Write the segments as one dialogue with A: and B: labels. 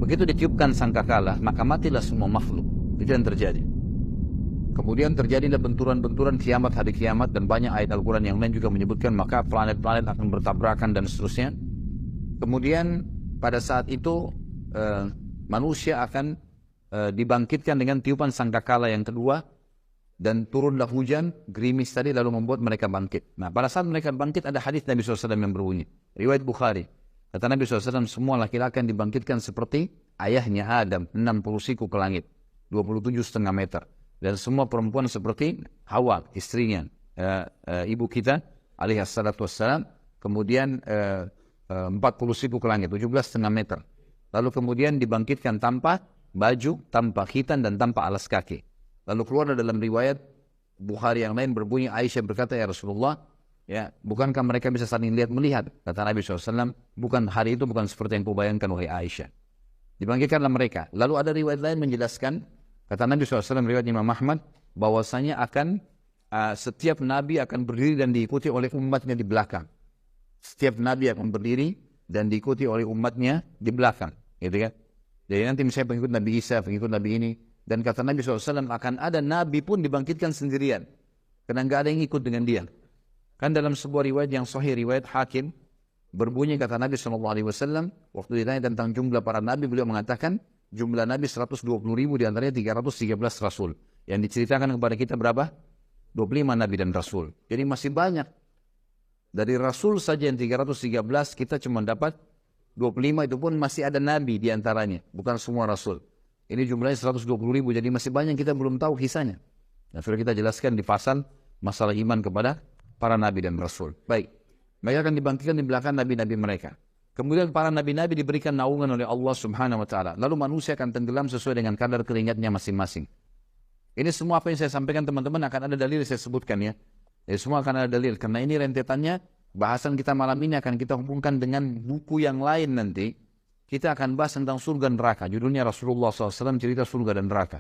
A: Begitu ditiupkan sangkakala, maka matilah semua makhluk. Itu yang terjadi. Kemudian terjadilah benturan-benturan kiamat, hari kiamat, dan banyak ayat Al-Quran yang lain juga menyebutkan maka planet-planet akan bertabrakan dan seterusnya. Kemudian pada saat itu manusia akan dibangkitkan dengan tiupan sangkakala yang kedua, dan turunlah hujan, gerimis tadi lalu membuat mereka bangkit. Nah, pada saat mereka bangkit ada hadis Nabi SAW yang berbunyi, riwayat Bukhari. Kata Nabi SAW, semua laki-laki akan dibangkitkan seperti ayahnya Adam, 60 siku ke langit, 27,5 meter. Dan semua perempuan seperti Hawa, istrinya, ibu kita, alaihissalatu wassalam, kemudian 40 siku ke langit, 17,5 meter. Lalu kemudian dibangkitkan tanpa baju, tanpa khitan, dan tanpa alas kaki. Lalu keluar dalam riwayat Bukhari yang lain berbunyi, Aisyah berkata, ya Rasulullah, ya, bukankah mereka bisa saling lihat-melihat? Kata Nabi SAW, bukan, hari itu bukan seperti yang kau bayangkan, wahai Aisyah. Dibangkitkanlah mereka. Lalu ada riwayat lain menjelaskan, kata Nabi SAW, riwayat Imam Ahmad, bahwasanya akan setiap Nabi akan berdiri dan diikuti oleh umatnya di belakang. Setiap Nabi akan berdiri dan diikuti oleh umatnya di belakang. Gitu kan? Jadi nanti misalnya pengikut Nabi Isa, pengikut Nabi ini. Dan kata Nabi SAW, akan ada Nabi pun dibangkitkan sendirian. Karena nggak ada yang ikut dengan dia. Kan dalam sebuah riwayat yang sahih, riwayat Hakim, berbunyi kata Nabi SAW, waktu ditanya tentang jumlah para Nabi, beliau mengatakan, jumlah Nabi 120.000, diantaranya 313 Rasul. Yang diceritakan kepada kita berapa? 25 Nabi dan Rasul. Jadi masih banyak. Dari Rasul saja yang 313, kita cuma dapat 25, itu pun masih ada Nabi diantaranya. Bukan semua Rasul. Ini jumlahnya 120.000, jadi masih banyak kita belum tahu kisahnya. Nah, sudah kita jelaskan di pasal masalah iman kepada para Nabi dan Rasul. Baik, mereka akan dibangkitkan di belakang Nabi-Nabi mereka. Kemudian para Nabi-Nabi diberikan naungan oleh Allah Subhanahu Wa Taala. Lalu manusia akan tenggelam sesuai dengan kadar keringatnya masing-masing. Ini semua apa yang saya sampaikan teman-teman akan ada dalil yang saya sebutkan ya. Jadi semua akan ada dalil. Karena ini rentetannya, bahasan kita malam ini akan kita hubungkan dengan buku yang lain nanti. Kita akan bahas tentang surga dan neraka. Judulnya Rasulullah SAW cerita surga dan neraka.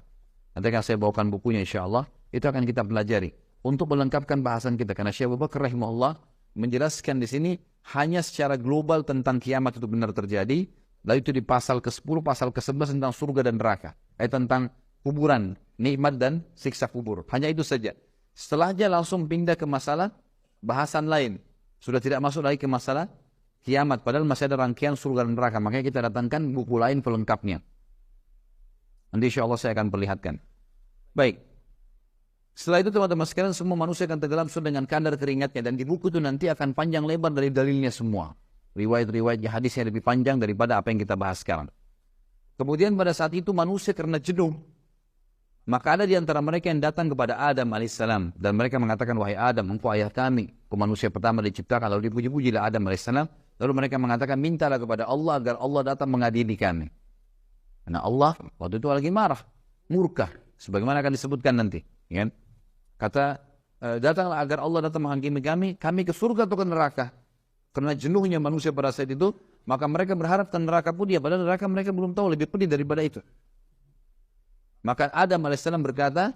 A: Nanti akan saya bawakan bukunya insyaAllah. Itu akan kita pelajari. Untuk melengkapkan bahasan kita. Karena Syekh Abu Bakar rahimahullah menjelaskan di sini hanya secara global tentang kiamat itu benar terjadi. Lalu itu di pasal ke-10, pasal ke-11 tentang surga dan neraka. Tentang kuburan, nikmat dan siksa kubur. Hanya itu saja. Setelahnya langsung pindah ke masalah bahasan lain. Sudah tidak masuk lagi ke masalah kiamat, padahal masih ada rangkaian surga dan neraka. Makanya kita datangkan buku lain pelengkapnya. Nanti insya Allah saya akan perlihatkan. Baik. Setelah itu teman-teman sekalian, semua manusia akan tenggelam sesuai dengan kadar keringatnya. Dan di buku itu nanti akan panjang lebar dari dalilnya semua. Riwayat-riwayat hadisnya lebih panjang daripada apa yang kita bahas sekarang. Kemudian pada saat itu manusia karena jenuh, maka ada di antara mereka yang datang kepada Adam alaihissalam. Dan mereka mengatakan, wahai Adam, engkau ayah kami. Engkau manusia pertama diciptakan. Lalu dipuji-pujilah Adam alaihissalam. Lalu mereka mengatakan, mintalah kepada Allah agar Allah datang mengadili kami. Karena Allah waktu itu lagi marah, murka. Sebagaimana akan disebutkan nanti. Ya? Kata, datanglah agar Allah datang menghakimi kami ke surga atau ke neraka. Karena jenuhnya manusia pada saat itu, maka mereka berharap ke neraka pun dia. Padahal neraka mereka belum tahu, lebih pedih daripada itu. Maka Adam alaihissalam berkata,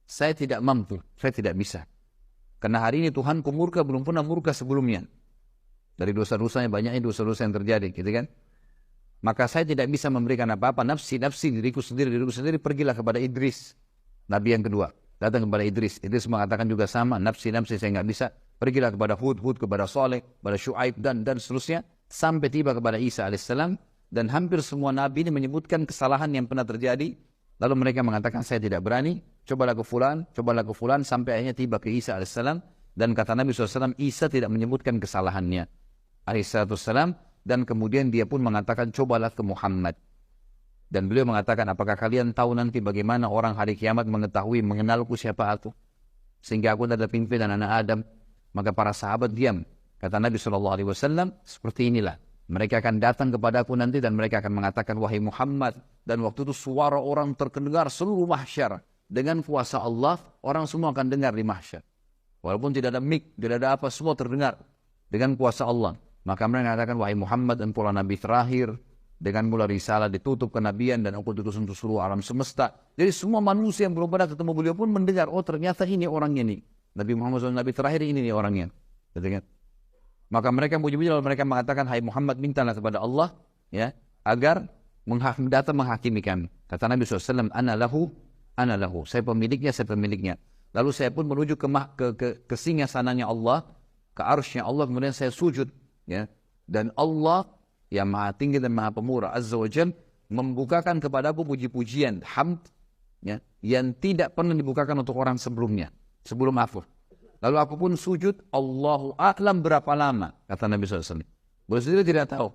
A: saya tidak mampu, saya tidak bisa. Karena hari ini Tuhanku murka, belum pernah murka sebelumnya. Dari dosa-dosanya banyaknya dosa-dosa yang terjadi, gitu kan? Maka saya tidak bisa memberikan apa-apa, nafsi, diriku sendiri, pergilah kepada Idris. Nabi yang kedua, datang kepada Idris. Idris mengatakan juga sama, nafsi, saya nggak bisa. Pergilah kepada Hud, kepada Saleh, kepada Syuaib, dan seterusnya. Sampai tiba kepada Isa alaihissalam. Dan hampir semua Nabi ini menyebutkan kesalahan yang pernah terjadi. Lalu mereka mengatakan, saya tidak berani, cobalah ke fulan, sampai akhirnya tiba ke Isa alaihissalam. Dan kata Nabi SAW, Isa tidak menyebutkan kesalahannya alaihissalam. Dan kemudian dia pun mengatakan, cobalah ke Muhammad. Dan beliau mengatakan, apakah kalian tahu nanti bagaimana orang hari kiamat mengetahui, mengenalku siapa aku? Sehingga aku adalah pimpinan anak Adam. Maka para sahabat diam. Kata Nabi SAW, seperti inilah. Mereka akan datang kepada aku nanti dan mereka akan mengatakan, wahai Muhammad. Dan waktu itu suara orang terdengar seluruh mahsyar. Dengan kuasa Allah, orang semua akan dengar di mahsyar. Walaupun tidak ada mic, tidak ada apa, semua terdengar. Dengan kuasa Allah. Maka mereka mengatakan, wahai Muhammad, engkau Nabi terakhir. Dengan mula risalah ditutup kenabian dan engkau diutus untuk seluruh alam semesta. Jadi semua manusia yang belum pernah ketemu beliau pun mendengar, oh ternyata ini orangnya nih. Nabi Muhammad SAW, Nabi terakhir ini nih orangnya. Maka mereka puji-puji lalu mereka mengatakan, hai Muhammad, mintalah kepada Allah ya agar datang menghakimi kami. Kata Nabi SAW, ana lahu, saya pemiliknya, saya pemiliknya. Lalu saya pun menuju ke singgasananya Allah, ke arsy-Nya Allah, kemudian saya sujud. Ya. Dan Allah yang maha tinggi dan maha pemurah, Azza wa Jal, membukakan kepadaku puji-pujian, hamd, ya, yang tidak pernah dibukakan untuk orang sebelumnya, sebelum aku. Lalu aku pun sujud, Allahu a'lam berapa lama, kata Nabi SAW. Beliau sendiri tidak tahu.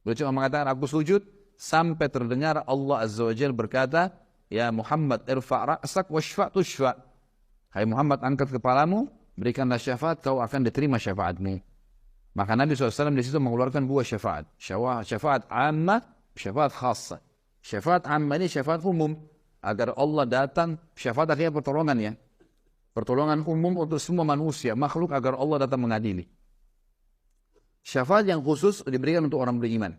A: Beliau cuma mengatakan, aku sujud, sampai terdengar Allah Azza wa Jal berkata, ya Muhammad, irfa' ra'sak washfa' tushfa'. Hai Muhammad, angkat kepalamu, berikanlah syafaat, kau akan diterima syafaatmu. Maka Nabi SAW di situ mengeluarkan dua syafaat. Syafaat ammah, syafaat khassa. Syafaat ammah ini syafaat umum. Agar Allah datang, syafaat artinya pertolongan ya. Pertolongan umum untuk semua manusia, makhluk, agar Allah datang mengadili. Syafaat yang khusus diberikan untuk orang beriman.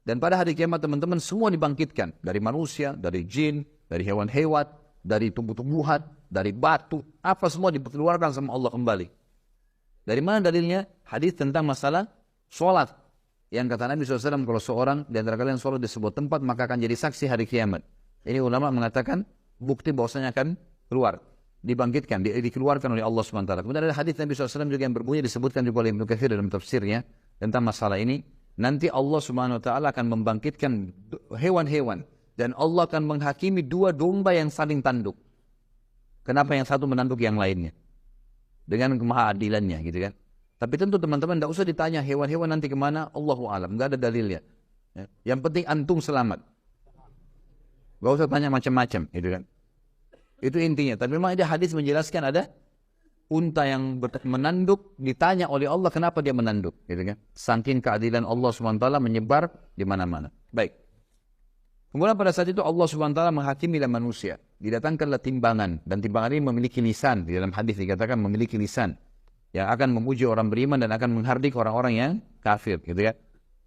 A: Dan pada hari kiamat teman-teman semua dibangkitkan. Dari manusia, dari jin, dari hewan-hewan, dari tumbuh-tumbuhan, dari batu. Apa semua dikeluarkan sama Allah kembali. Dari mana dalilnya? Hadis tentang masalah sholat. Yang kata Nabi SAW, kalau seorang di antara kalian sholat di sebuah tempat, maka akan jadi saksi hari kiamat. Ini ulama mengatakan bukti bahwasanya akan keluar. Dibangkitkan, dikeluarkan oleh Allah SWT. Kemudian ada hadis Nabi SAW juga yang berbunyi, disebutkan juga oleh Ibnu Katsir dalam tafsirnya, tentang masalah ini. Nanti Allah SWT akan membangkitkan hewan-hewan. Dan Allah akan menghakimi dua domba yang saling tanduk. Kenapa yang satu menanduk yang lainnya? Dengan kemahaadilannya gitu kan. Tapi tentu teman-teman tidak usah ditanya hewan-hewan nanti kemana, Allahu a'lam, nggak ada dalilnya. Ya. Yang penting antum selamat. Gak usah tanya macam-macam gitu kan. Itu intinya. Tapi memang ada hadis menjelaskan ada unta yang menanduk, ditanya oleh Allah kenapa dia menanduk gitu kan. Saking keadilan Allah SWT menyebar di mana-mana. Baik. Kemudian pada saat itu Allah SWT menghakimi manusia. Didatangkanlah timbangan. Dan timbangan ini memiliki lisan. Di dalam hadis dikatakan memiliki lisan. Yang akan memuji orang beriman dan akan menghardik orang-orang yang kafir. Gitu ya.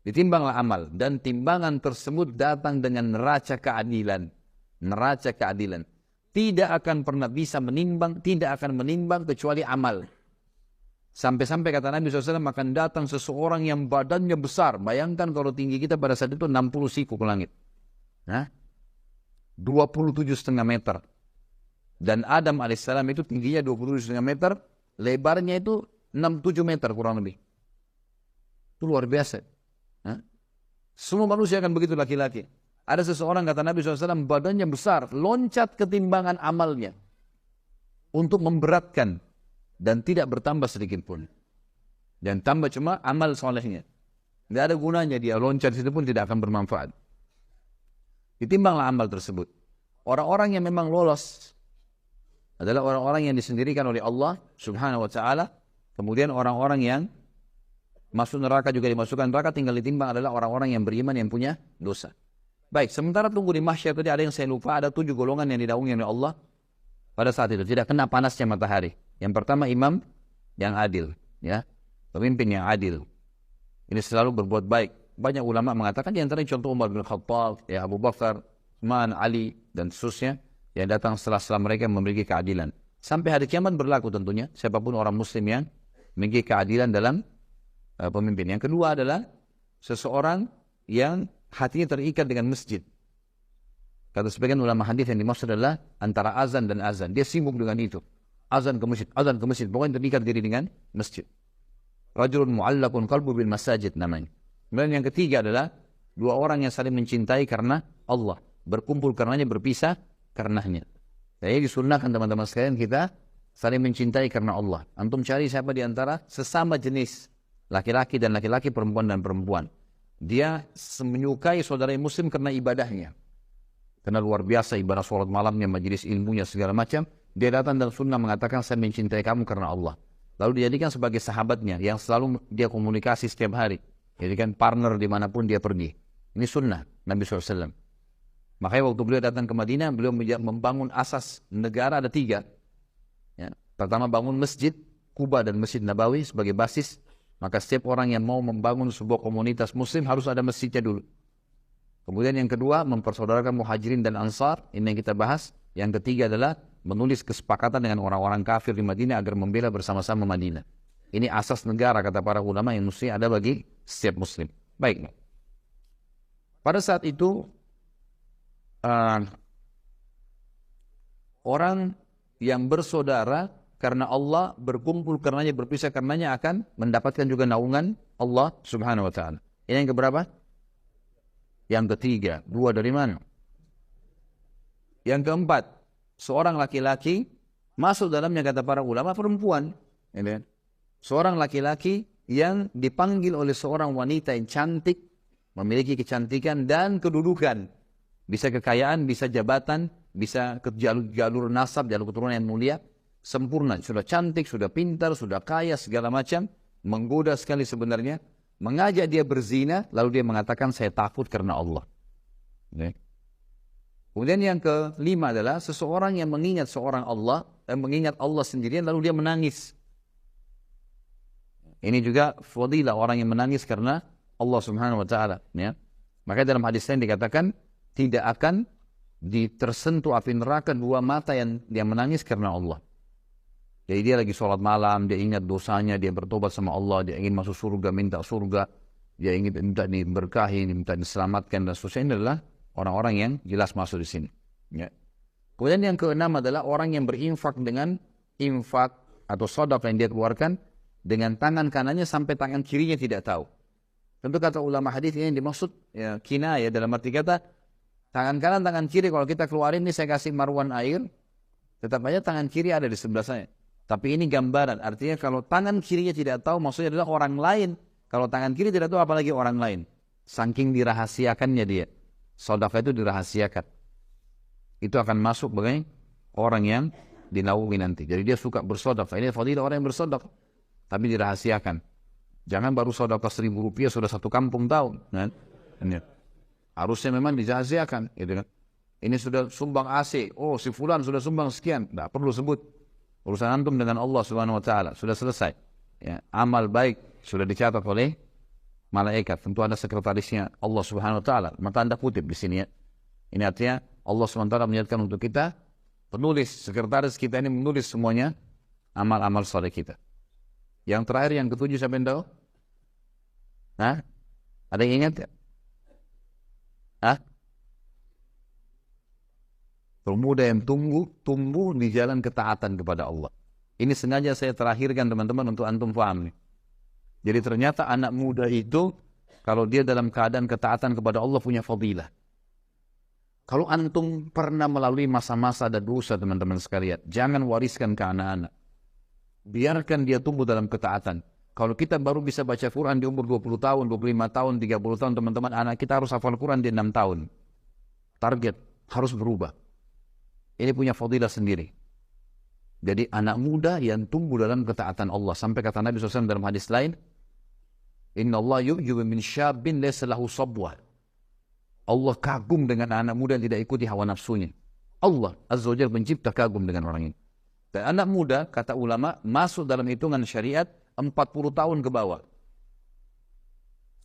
A: Ditimbanglah amal. Dan timbangan tersebut datang dengan neraca keadilan. Neraca keadilan. Tidak akan pernah bisa menimbang. Tidak akan menimbang kecuali amal. Sampai-sampai kata Nabi SAW akan datang seseorang yang badannya besar. Bayangkan kalau tinggi kita pada saat itu 60 siku ke langit. Nah, 27,5 meter. Dan Adam alaihissalam itu tingginya 27,5 meter, lebarnya itu 6-7 meter kurang lebih. Itu luar biasa. Nah, semua manusia akan begitu laki-laki. Ada seseorang kata Nabi SAW badannya besar, loncat ketimbangan amalnya untuk memberatkan dan tidak bertambah sedikit pun. Dan tambah cuma amal solehnya. Tidak ada gunanya dia loncat situ pun tidak akan bermanfaat. Ditimbanglah amal tersebut. Orang-orang yang memang lolos adalah orang-orang yang disendirikan oleh Allah Subhanahu wa ta'ala. Kemudian orang-orang yang masuk neraka juga dimasukkan neraka, tinggal ditimbang adalah orang-orang yang beriman yang punya dosa. Baik, sementara tunggu di mahsyar tadi ada yang saya lupa, ada 7 golongan yang didaungi oleh Allah pada saat itu. Tidak kena panasnya matahari. Yang pertama imam yang adil. Ya, pemimpin yang adil. Ini selalu berbuat baik. Banyak ulama mengatakan di antaranya contoh Umar bin Khattab, ya Abu Bakar, Utsman, Ali, dan seterusnya yang datang setelah mereka memiliki keadilan. Sampai hari kiamat berlaku tentunya, siapapun orang muslim yang memiliki keadilan dalam pemimpin. Yang kedua adalah seseorang yang hatinya terikat dengan masjid. Kata sebagian ulama hadis yang dimaksud adalah antara azan dan azan. Dia sibuk dengan itu. Azan ke masjid. Pokoknya terikat diri dengan masjid. Rajulun mu'allakun qalbu bil masajid namanya. Kemudian yang ketiga adalah dua orang yang saling mencintai karena Allah. Berkumpul karenanya, berpisah karenanya. Jadi disunnahkan teman-teman sekalian kita saling mencintai karena Allah. Antum cari siapa di antara sesama jenis. Laki-laki dan laki-laki, perempuan dan perempuan. Dia menyukai saudara muslim karena ibadahnya. Karena luar biasa ibadah sholat malamnya, majelis ilmunya, segala macam. Dia datang dan sunnah mengatakan saya mencintai kamu karena Allah. Lalu dijadikan sebagai sahabatnya yang selalu dia komunikasi setiap hari. Jadikan partner dimanapun dia pergi. Ini sunnah Nabi SAW. Makanya waktu beliau datang ke Madinah, beliau membangun asas negara ada 3. Ya. Pertama bangun masjid, Kuba dan Masjid Nabawi sebagai basis. Maka setiap orang yang mau membangun sebuah komunitas muslim harus ada masjidnya dulu. Kemudian yang kedua, mempersaudarakan muhajirin dan ansar. Ini yang kita bahas. Yang ketiga adalah menulis kesepakatan dengan orang-orang kafir di Madinah agar membela bersama-sama Madinah. Ini asas negara kata para ulama yang mesti ada bagi setiap muslim. Baik. Pada saat itu orang yang bersaudara karena Allah, berkumpul karenanya, berpisah karenanya, akan mendapatkan juga naungan Allah Subhanahu wa taala. Ini yang keberapa? Yang ketiga. Dua dari mana? Yang keempat, seorang laki-laki masuk dalamnya, kata para ulama, perempuan. Seorang laki-laki yang dipanggil oleh seorang wanita yang cantik, memiliki kecantikan dan kedudukan. Bisa kekayaan, bisa jabatan, bisa ke jalur nasab, jalur keturunan yang mulia, sempurna. Sudah cantik, sudah pintar, sudah kaya, segala macam. Menggoda sekali sebenarnya. Mengajak dia berzina, lalu dia mengatakan, saya takut karena Allah. Kemudian yang kelima adalah seseorang yang mengingat seorang Allah, mengingat Allah sendirian, lalu dia menangis. Ini juga fadilah orang yang menangis karena Allah Subhanahu wa taala, ya. Maka dalam hadis lain dikatakan tidak akan tersentuh api neraka dua mata yang menangis karena Allah. Jadi dia lagi sholat malam, dia ingat dosanya, dia bertobat sama Allah, dia ingin masuk surga, minta surga, dia ingin minta diberkahi, minta diselamatkan dan seterusnya. Ini adalah orang-orang yang jelas masuk di sini. Ya. Kemudian yang keenam adalah orang yang berinfak dengan infak atau sedekah yang dia keluarkan dengan tangan kanannya sampai tangan kirinya tidak tahu. Tentu kata ulama hadis ini yang dimaksud ya, kinayah, dalam arti kata tangan kanan, tangan kiri, kalau kita keluarin ini saya kasih marwan air, tetap aja tangan kiri ada di sebelah saya. Tapi ini gambaran, artinya kalau tangan kirinya tidak tahu, maksudnya adalah orang lain. Kalau tangan kiri tidak tahu, apalagi orang lain. Saking dirahasiakannya dia. Sedekah itu dirahasiakan. Itu akan masuk sebagai orang yang dinaungi nanti. Jadi dia suka bersedekah. Ini fadilah orang yang bersedekah, tapi dirahasiakan. Jangan baru sedekah Rp1.000 sudah satu kampung tahu. Kan? Harusnya memang dirahasiakan. Gitu kan? Ini sudah sumbang AC. Oh, si fulan sudah sumbang sekian. Tidak perlu sebut. Urusan antum dengan Allah Subhanahu wa taala sudah selesai. Ya, amal baik sudah dicatat oleh malaikat. Tentu ada sekretarisnya Allah Subhanahu wa taala. Maka Anda kutip di sini ya. Ini artinya Allah Subhanahu wa taala menjadikan untuk kita penulis, sekretaris kita ini menulis semuanya amal-amal saleh kita. Yang terakhir, yang ketujuh, siapa yang tahu? Hah? Ada yang ingat ya? Hah? Pemuda yang tumbuh di jalan ketaatan kepada Allah. Ini sengaja saya terakhirkan teman-teman untuk antum paham nih. Jadi ternyata anak muda itu kalau dia dalam keadaan ketaatan kepada Allah punya fadilah. Kalau antum pernah melalui masa-masa ada dosa teman-teman sekalian, jangan wariskan ke anak-anak. Biarkan dia tumbuh dalam ketaatan. Kalau kita baru bisa baca Quran di umur 20 tahun, 25 tahun, 30 tahun teman-teman, anak kita harus hafal Quran di 6 tahun. Target harus berubah. Ini punya fadilah sendiri. Jadi anak muda yang tumbuh dalam ketaatan Allah. Sampai kata Nabi SAW dalam hadis lain, Inna Allah yu'jubu min syabin laysa lahu sabwah. Allah kagum dengan anak muda yang tidak ikuti hawa nafsunya. Allah Azza wa Jalla pencipta kagum dengan orang ini. Dan anak muda, kata ulama, masuk dalam hitungan syariat 40 tahun ke bawah.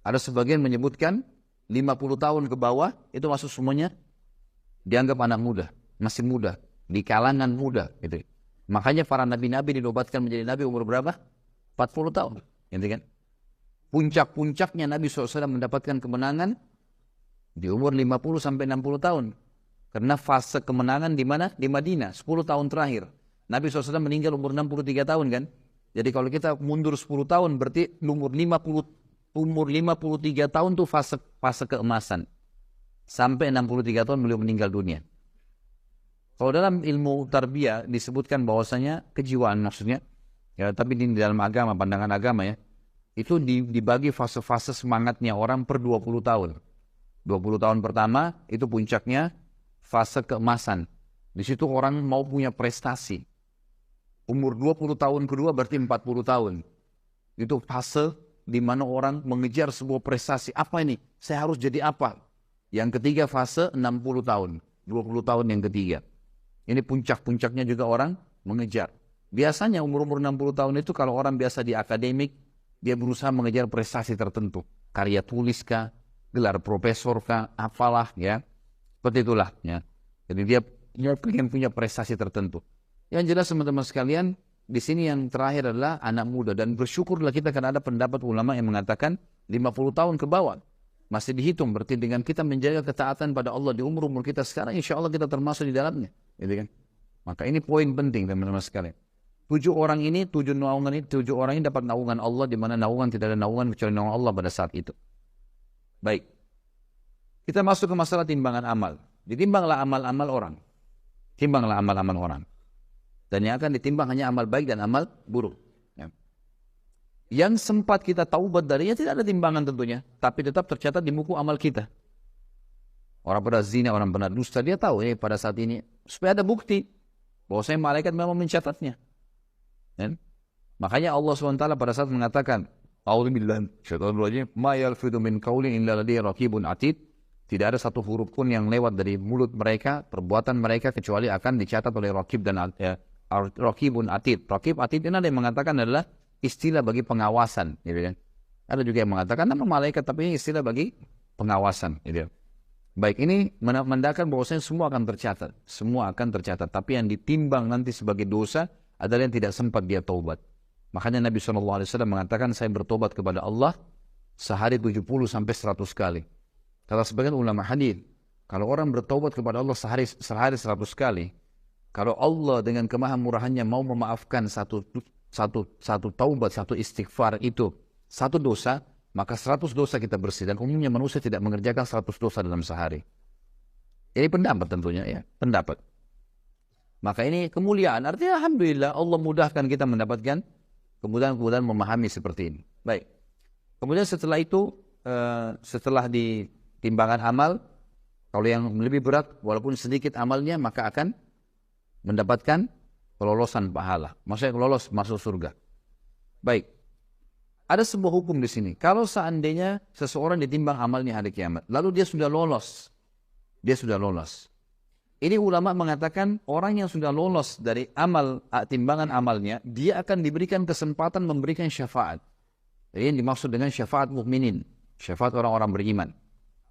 A: Ada sebagian menyebutkan 50 tahun ke bawah, itu masuk semuanya dianggap anak muda. Masih muda, di kalangan muda. Gitu. Makanya para nabi-nabi dinobatkan menjadi nabi umur berapa? 40 tahun. Gitu kan? Puncak-puncaknya Nabi SAW mendapatkan kemenangan di umur 50 sampai 60 tahun. Karena fase kemenangan di mana? Di Madinah, 10 tahun terakhir. Nabi SAW meninggal umur 63 tahun kan? Jadi kalau kita mundur 10 tahun, berarti umur 53 tahun itu fase keemasan. Sampai 63 tahun beliau meninggal dunia. Kalau dalam ilmu tarbiyah disebutkan bahwasanya kejiwaan maksudnya, ya, tapi di dalam agama, pandangan agama ya, itu dibagi fase-fase semangatnya orang per 20 tahun. 20 tahun pertama itu puncaknya fase keemasan. Di situ orang mau punya prestasi. Umur 20 tahun kedua berarti 40 tahun. Itu fase di mana orang mengejar sebuah prestasi. Apa ini? Saya harus jadi apa? Yang ketiga fase 60 tahun. 20 tahun yang ketiga. Ini puncak-puncaknya juga orang mengejar. Biasanya umur-umur 60 tahun itu kalau orang biasa di akademik, dia berusaha mengejar prestasi tertentu. Karya tulis kah, gelar profesor kah, apalah ya. Seperti itulah ya. Jadi dia ingin punya prestasi tertentu. Yang jelas teman-teman sekalian, di sini yang terakhir adalah anak muda. Dan bersyukurlah kita karena ada pendapat ulama yang mengatakan 50 tahun ke bawah. Masih dihitung, berarti dengan kita menjaga ketaatan pada Allah di umur-umur kita sekarang, insya Allah kita termasuk di dalamnya. Gitu kan? Maka ini poin penting teman-teman sekalian. 7 orang ini dapat naungan Allah, di mana naungan tidak ada naungan kecuali naungan Allah pada saat itu. Baik. Kita masuk ke masalah timbangan amal. Ditimbanglah amal-amal orang. Timbanglah amal-amal orang. Dan yang akan ditimbang hanya amal baik dan amal buruk. Ya. Yang sempat kita taubat darinya tidak ada timbangan tentunya, tapi tetap tercatat di buku amal kita. Orang pernah zina, orang pernah dusta, dia tahu pada saat ini, supaya ada bukti bahwasanya malaikat memang mencatatnya. Dan makanya Allah SWT pada saat mengatakan, A'udzubillahi minasyaitonir rajim, ma yalfidu min qaulin illa ladayhi raqibun atid. Tidak ada satu huruf pun yang lewat dari mulut mereka, perbuatan mereka, kecuali akan dicatat oleh raqib dan raqibun atid. Raqib atid ini ada yang mengatakan adalah istilah bagi pengawasan, gitu kan. Ada juga yang mengatakan nama malaikat, tapi ini istilah bagi pengawasan, gitu. Baik, ini menandakan bahwasanya semua akan tercatat, semua akan tercatat. Tapi yang ditimbang nanti sebagai dosa adalah yang tidak sempat dia taubat. Makanya Nabi SAW mengatakan, saya bertobat kepada Allah sehari 70 sampai 100 kali. Kata sebagian ulama hadis, kalau orang bertobat kepada Allah sehari 100 kali, kalau Allah dengan kemahamurahannya mau memaafkan satu taubat, satu istighfar itu, satu dosa, maka 100 dosa kita bersih. Dan umumnya manusia tidak mengerjakan 100 dosa dalam sehari. Ini pendapat tentunya ya, pendapat. Maka ini kemuliaan, artinya alhamdulillah Allah mudahkan kita mendapatkan kemudahan memahami seperti ini. Baik. Kemudian setelah itu, setelah di timbangan amal, kalau yang lebih berat, walaupun sedikit amalnya, maka akan mendapatkan kelolosan pahala. Maksudnya lolos masuk surga. Baik. Ada sebuah hukum di sini. Kalau seandainya seseorang ditimbang amalnya hari kiamat, lalu dia sudah lolos. Ini ulama mengatakan orang yang sudah lolos dari timbangan amalnya, dia akan diberikan kesempatan memberikan syafaat. Jadi yang dimaksud dengan syafaat mukminin, syafaat orang-orang beriman.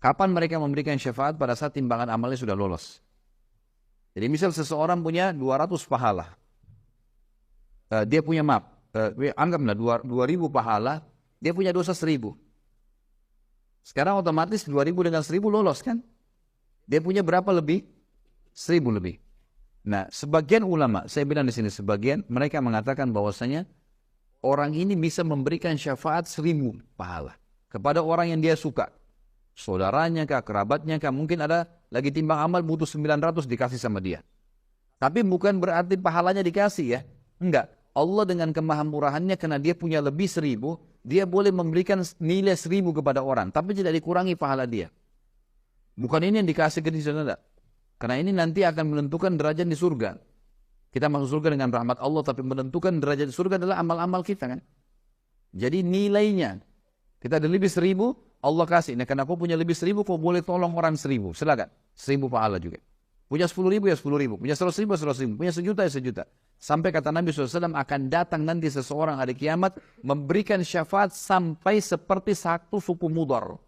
A: Kapan mereka memberikan syafaat? Pada saat timbangan amalnya sudah lolos. Jadi misal seseorang punya 200 pahala. Dia punya anggaplah 2000 pahala, dia punya dosa 1000. Sekarang otomatis 2000 dengan 1000 lolos kan? Dia punya berapa lebih? 1000 lebih. Nah, sebagian ulama, saya bilang di sini sebagian, mereka mengatakan bahwasanya orang ini bisa memberikan syafaat 1000 pahala kepada orang yang dia suka. Saudaranya kah, kerabatnya kah, mungkin ada lagi timbang amal butuh 900 dikasih sama dia. Tapi bukan berarti pahalanya dikasih ya. Enggak. Allah dengan kemahamurahannya karena dia punya lebih 1000, dia boleh memberikan nilai 1000 kepada orang, tapi tidak dikurangi pahala dia. Bukan ini yang dikasih ke dia, saudara. Karena ini nanti akan menentukan derajat di surga. Kita masuk surga dengan rahmat Allah, tapi menentukan derajat di surga adalah amal-amal kita kan. Jadi nilainya, kita ada lebih 1000, Allah kasih. Nah, karena kau punya lebih 1000, kau boleh tolong orang 1000. Silakan. 1000 pahala juga. Punya 10.000 ya 10.000. Punya 100.000 ya 100.000. Punya 1.000.000 ya 1.000.000. Sampai kata Nabi SAW akan datang nanti seseorang hari kiamat memberikan syafaat sampai seperti satu suku Mudar.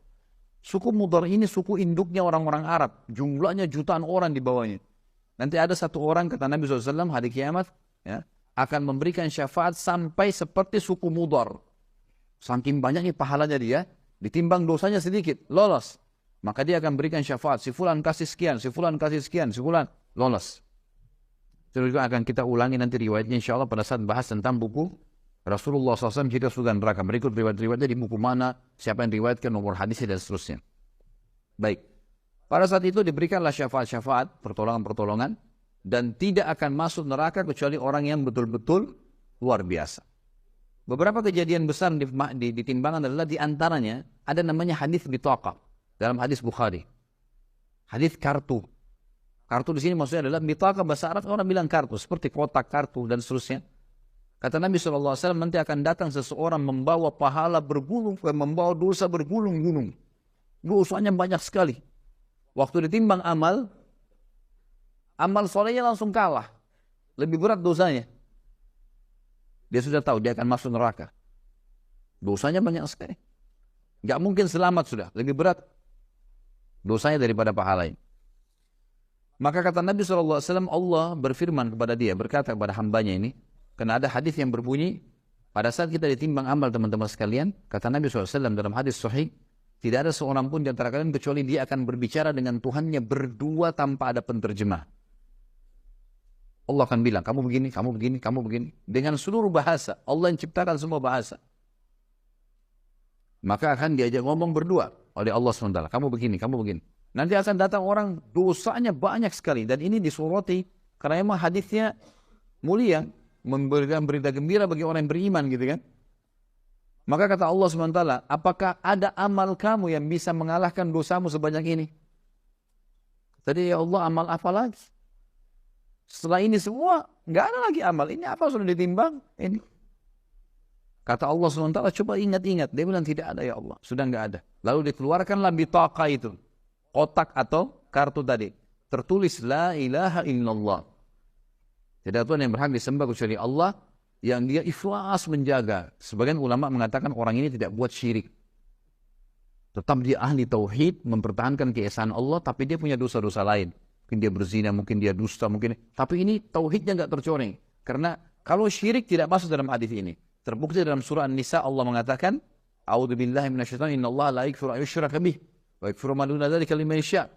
A: Suku Mudar ini suku induknya orang-orang Arab. Jumlahnya jutaan orang di bawahnya. Nanti ada satu orang kata Nabi SAW hari kiamat ya, akan memberikan syafaat sampai seperti suku Mudar. Saking banyaknya pahalanya dia, ditimbang dosanya sedikit, lolos. Maka dia akan berikan syafaat. Si fulan kasih sekian, si fulan kasih sekian, si fulan lolos. Itu juga akan kita ulangi nanti riwayatnya insya Allah pada saat bahas tentang buku Rasulullah SAW cerita surga neraka. Berikut riwayat-riwayatnya di buku mana, siapa yang riwayatkan, nomor hadisnya dan seterusnya. Baik. Pada saat itu diberikanlah syafaat-syafaat, pertolongan-pertolongan, dan tidak akan masuk neraka kecuali orang yang betul-betul luar biasa. Beberapa kejadian besar di timbangan adalah diantaranya ada namanya hadis bitaqah dalam hadis Bukhari. Hadis kartu. Kartu di sini maksudnya adalah bitaqah, bahasa Arab orang bilang kartu, seperti kotak kartu dan seterusnya. Kata Nabi SAW nanti akan datang seseorang membawa pahala bergulung, membawa dosa bergulung-gulung. Dosanya banyak sekali. Waktu ditimbang amal solehnya langsung kalah. Lebih berat dosanya. Dia sudah tahu dia akan masuk neraka. Dosanya banyak sekali. Gak mungkin selamat sudah. Lebih berat dosanya daripada pahalanya. Maka kata Nabi SAW, Allah berfirman kepada dia, berkata kepada hambanya ini, karena ada hadis yang berbunyi, pada saat kita ditimbang amal teman-teman sekalian, kata Nabi SAW dalam hadis sahih, Tidak ada seorang pun di antara kalian kecuali dia akan berbicara dengan Tuhannya berdua tanpa ada penterjemah. Allah akan bilang, kamu begini, kamu begini, kamu begini. Dengan seluruh bahasa. Allah yang ciptakan semua bahasa. Maka akan diajak ngomong berdua oleh Allah SWT. Kamu begini, kamu begini. Nanti akan datang orang dosanya banyak sekali. Dan ini disurati karena memang hadisnya mulia. Memberikan berita gembira bagi orang yang beriman gitu kan. Maka kata Allah SWT, apakah ada amal kamu yang bisa mengalahkan dosamu sebanyak ini? Tadi ya Allah, amal apa lagi? Setelah ini semua, nggak ada lagi amal. Ini apa sudah ditimbang? Ini. Kata Allah SWT, coba ingat-ingat. Dia bilang tidak ada ya Allah. Sudah nggak ada. Lalu dikeluarkanlah bitaqah itu. Kotak atau kartu tadi. Tertulis, La ilaha illallah. Tidak Tuhan yang berhak disembah kecuali Allah. Yang dia ikhlas menjaga. Sebagian ulama mengatakan orang ini tidak buat syirik. Tetap dia ahli tauhid, mempertahankan keesaan Allah, tapi dia punya dosa-dosa lain. Mungkin dia berzina, mungkin dia dusta, mungkin. Tapi ini tauhidnya nggak tercoreng. Karena kalau syirik tidak masuk dalam hadis ini. Terbukti dalam surah An-Nisa Allah mengatakan, A'udzubillahi minasyaitonir rajim, innallaha la yaghfiru an yushraka bih wa yaghfiru ma duna dzalika liman yasha.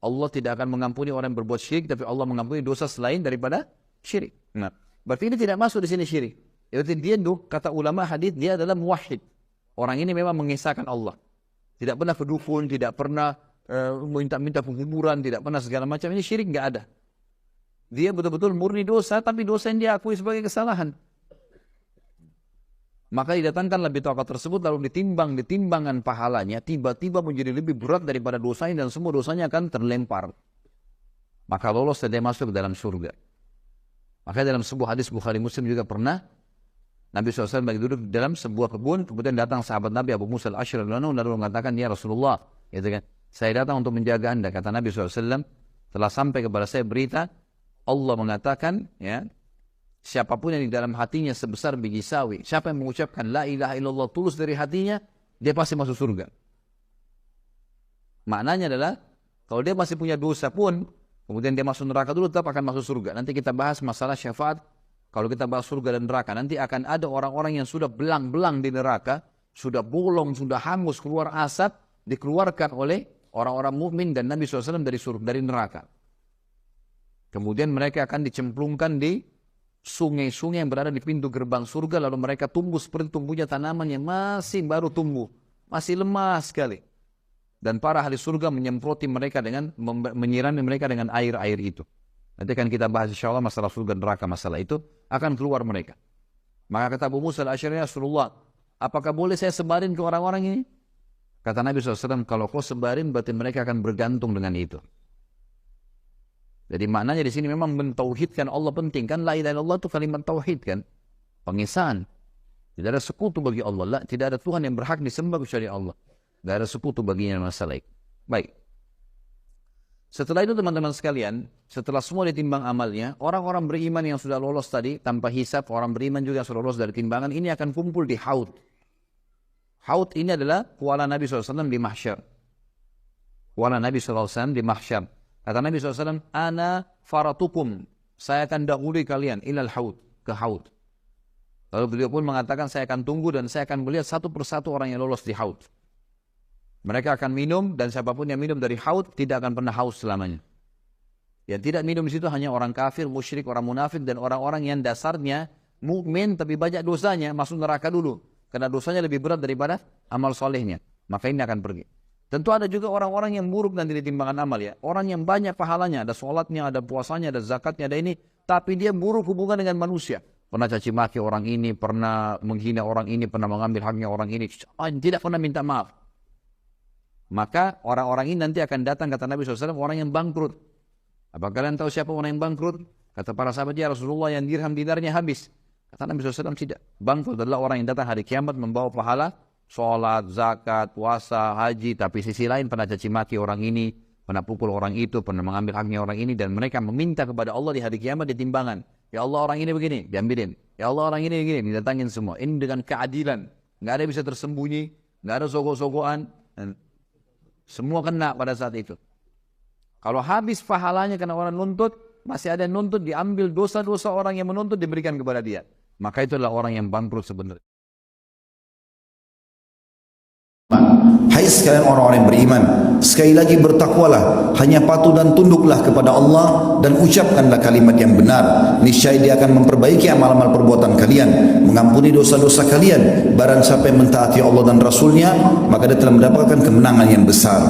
A: Allah tidak akan mengampuni orang yang berbuat syirik, tapi Allah mengampuni dosa selain daripada syirik. Nah, berarti ini tidak masuk di sini syirik. Berarti dia kata ulama hadis dia adalah muwahhid. Orang ini memang mengesahkan Allah. Tidak pernah berdukun, tidak pernah minta-minta penghiburan, tidak pernah segala macam. Ini syirik nggak ada. Dia betul-betul murni dosa, tapi dosa yang dia akui sebagai kesalahan. Maka didatangkanlah bitaqah tersebut, lalu ditimbangan pahalanya, tiba-tiba menjadi lebih berat daripada dosanya, dan semua dosanya akan terlempar. Maka lolos dan dia masuk ke dalam surga. Maka dalam sebuah hadis Bukhari Muslim juga pernah, Nabi SAW bagi duduk dalam sebuah kebun, kemudian datang sahabat Nabi Abu Musa al-Asy'ari lalu mengatakan, ya Rasulullah, gitu kan, saya datang untuk menjaga anda. Kata Nabi SAW, telah sampai kepada saya berita, Allah mengatakan, ya, siapapun yang di dalam hatinya sebesar biji sawi, siapa yang mengucapkan la ilaha illallah tulus dari hatinya, dia pasti masuk surga. Maknanya adalah, kalau dia masih punya dosa pun, kemudian dia masuk neraka dulu, tetap akan masuk surga. Nanti kita bahas masalah syafaat. Kalau kita bahas surga dan neraka, nanti akan ada orang-orang yang sudah belang-belang di neraka, sudah bolong, sudah hangus, keluar asap, dikeluarkan oleh orang-orang mukmin dan Nabi SAW dari neraka. Kemudian mereka akan dicemplungkan di sungai-sungai yang berada di pintu gerbang surga, lalu mereka tumbuh seperti tumbuhnya tanaman yang masih baru tumbuh, masih lemah sekali. Dan para ahli surga menyemproti mereka dengan, menyirami mereka dengan air-air itu. Nanti akan kita bahas insyaAllah masalah surga dan neraka, masalah itu akan keluar mereka. Maka kata Abu Musa al-Asy'ari, Rasulullah, apakah boleh saya sebarin ke orang-orang ini? Kata Nabi SAW, kalau kau sebarin berarti mereka akan bergantung dengan itu. Jadi maknanya di sini memang mentauhidkan Allah penting kan, la ilaha illallah itu kalimat tauhid kan, pengesahan. Tidak ada sekutu bagi Allah, tidak ada Tuhan yang berhak disembah kecuali Allah. Tidak ada sekutu baginya masalah itu. Baik. Setelah itu teman-teman sekalian, setelah semua ditimbang amalnya, orang-orang beriman yang sudah lolos tadi tanpa hisab, orang beriman juga yang sudah lolos dari timbangan ini akan kumpul di haud. Haud ini adalah kuala Nabi SAW di mahsyar. Kuala Nabi SAW di mahsyar. Kata Nabi SAW, ana faratukum, saya akan dahului kalian ilal haud, ke haud. Lalu beliau pun mengatakan, saya akan tunggu dan saya akan melihat satu persatu orang yang lolos di haud. Mereka akan minum dan siapapun yang minum dari haud tidak akan pernah haus selamanya. Yang tidak minum di situ hanya orang kafir, musyrik, orang munafik dan orang-orang yang dasarnya mukmin tapi banyak dosanya, masuk neraka dulu. Karena dosanya lebih berat daripada amal solehnya. Maka ini akan pergi. Tentu ada juga orang-orang yang buruk nanti di timbangan amal ya. Orang yang banyak pahalanya, ada sholatnya, ada puasanya, ada zakatnya, ada ini. Tapi dia buruk hubungan dengan manusia. Pernah caci maki orang ini, pernah menghina orang ini, pernah mengambil haknya orang ini. Tidak pernah minta maaf. Maka orang-orang ini nanti akan datang, kata Nabi SAW, orang yang bangkrut. Apa kalian tahu siapa orang yang bangkrut? Kata para sahabat, ya Rasulullah, yang dirham dinarnya habis. Kata Nabi SAW, tidak. Bangkrut adalah orang yang datang hari kiamat membawa pahala sholat, zakat, puasa, haji, tapi sisi lain pernah caci maki orang ini, pernah pukul orang itu, pernah mengambil haknya orang ini, dan mereka meminta kepada Allah di hari kiamat di timbangan. Ya Allah, orang ini begini, diambilin. Ya Allah, orang ini begini, didatangin semua. Ini dengan keadilan. Nggak ada bisa tersembunyi, nggak ada sogok-sogokan. Semua kena pada saat itu. Kalau habis pahalanya karena orang nuntut, masih ada yang nuntut, diambil dosa-dosa orang yang menuntut, diberikan kepada dia. Maka itu adalah orang yang bangkrut sebenarnya.
B: Hai sekalian orang-orang yang beriman, sekali lagi bertakwalah, hanya patuh dan tunduklah kepada Allah dan ucapkanlah kalimat yang benar. Niscaya Dia akan memperbaiki amal-amal perbuatan kalian, mengampuni dosa-dosa kalian. Barang siapa yang mentaati Allah dan Rasulnya, maka dia telah mendapatkan kemenangan yang besar.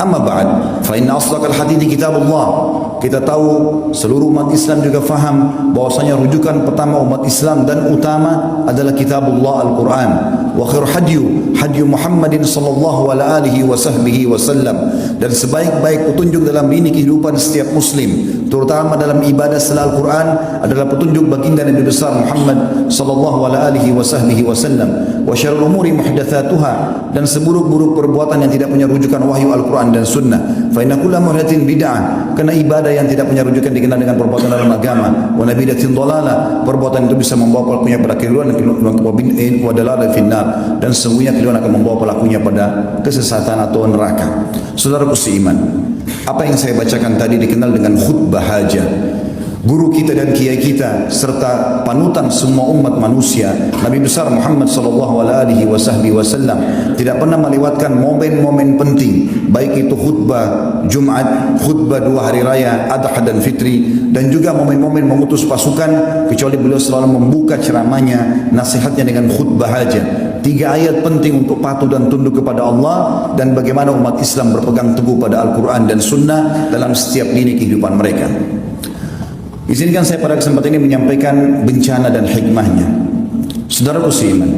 B: Amma ba'd, fa inna asdaqal hadithi kitabullah. Kita tahu, seluruh umat Islam juga faham bahwasanya rujukan pertama umat Islam dan utama adalah kitabullah Al-Quran. Wa khair hadyu Muhammadin sallallahu alaihi wasallam. Dan sebaik-baik petunjuk dalam ini kehidupan setiap muslim, terutama dalam ibadah setelah Al-Quran, adalah petunjuk baginda Nabi besar Muhammad sallallahu alaihi wasallam. Wa syarrul umuri muhdatsatuha, dan seburuk-buruk perbuatan yang tidak punya rujukan wahyu Al-Quran dan sunnah. Fa inna kulla muhdatsin bid'ah, karena ibadah yang tidak punya rujukan dikenal dengan perbuatan dalam agama. Wa nabidatin dhalalah, perbuatan itu bisa membawa pelakunya pada keliruan wa dalalah finnar, dan sesungguhnya keliruan akan membawa pelakunya pada kesesatan atau neraka. Saudaraku seiman, apa yang saya bacakan tadi dikenal dengan khutbah hajah. Guru kita dan kiai kita serta panutan semua umat manusia, Nabi besar Muhammad sallallahu alaihi wasallam, tidak pernah melewatkan momen-momen penting, baik itu khutbah Jumat, khutbah 2 hari raya, Adha dan Fitri, dan juga momen-momen mengutus pasukan, kecuali beliau selalu membuka ceramahnya, nasihatnya dengan khutbah hajah. 3 ayat penting untuk patuh dan tunduk kepada Allah, dan bagaimana umat Islam berpegang teguh pada Al-Quran dan Sunnah dalam setiap lini kehidupan mereka. Izinkan saya pada kesempatan ini menyampaikan bencana dan hikmahnya. Saudaraku seiman,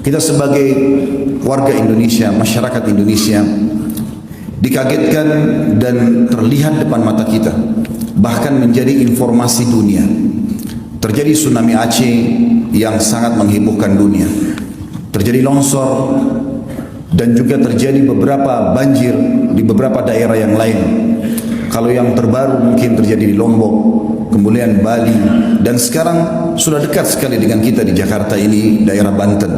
B: kita sebagai warga Indonesia, masyarakat Indonesia, dikagetkan dan terlihat depan mata kita, bahkan menjadi informasi dunia. Terjadi tsunami Aceh yang sangat menghebohkan dunia. Terjadi longsor dan juga terjadi beberapa banjir di beberapa daerah yang lain. Kalau yang terbaru mungkin terjadi di Lombok, kemudian Bali, dan sekarang sudah dekat sekali dengan kita di Jakarta ini, daerah Banten.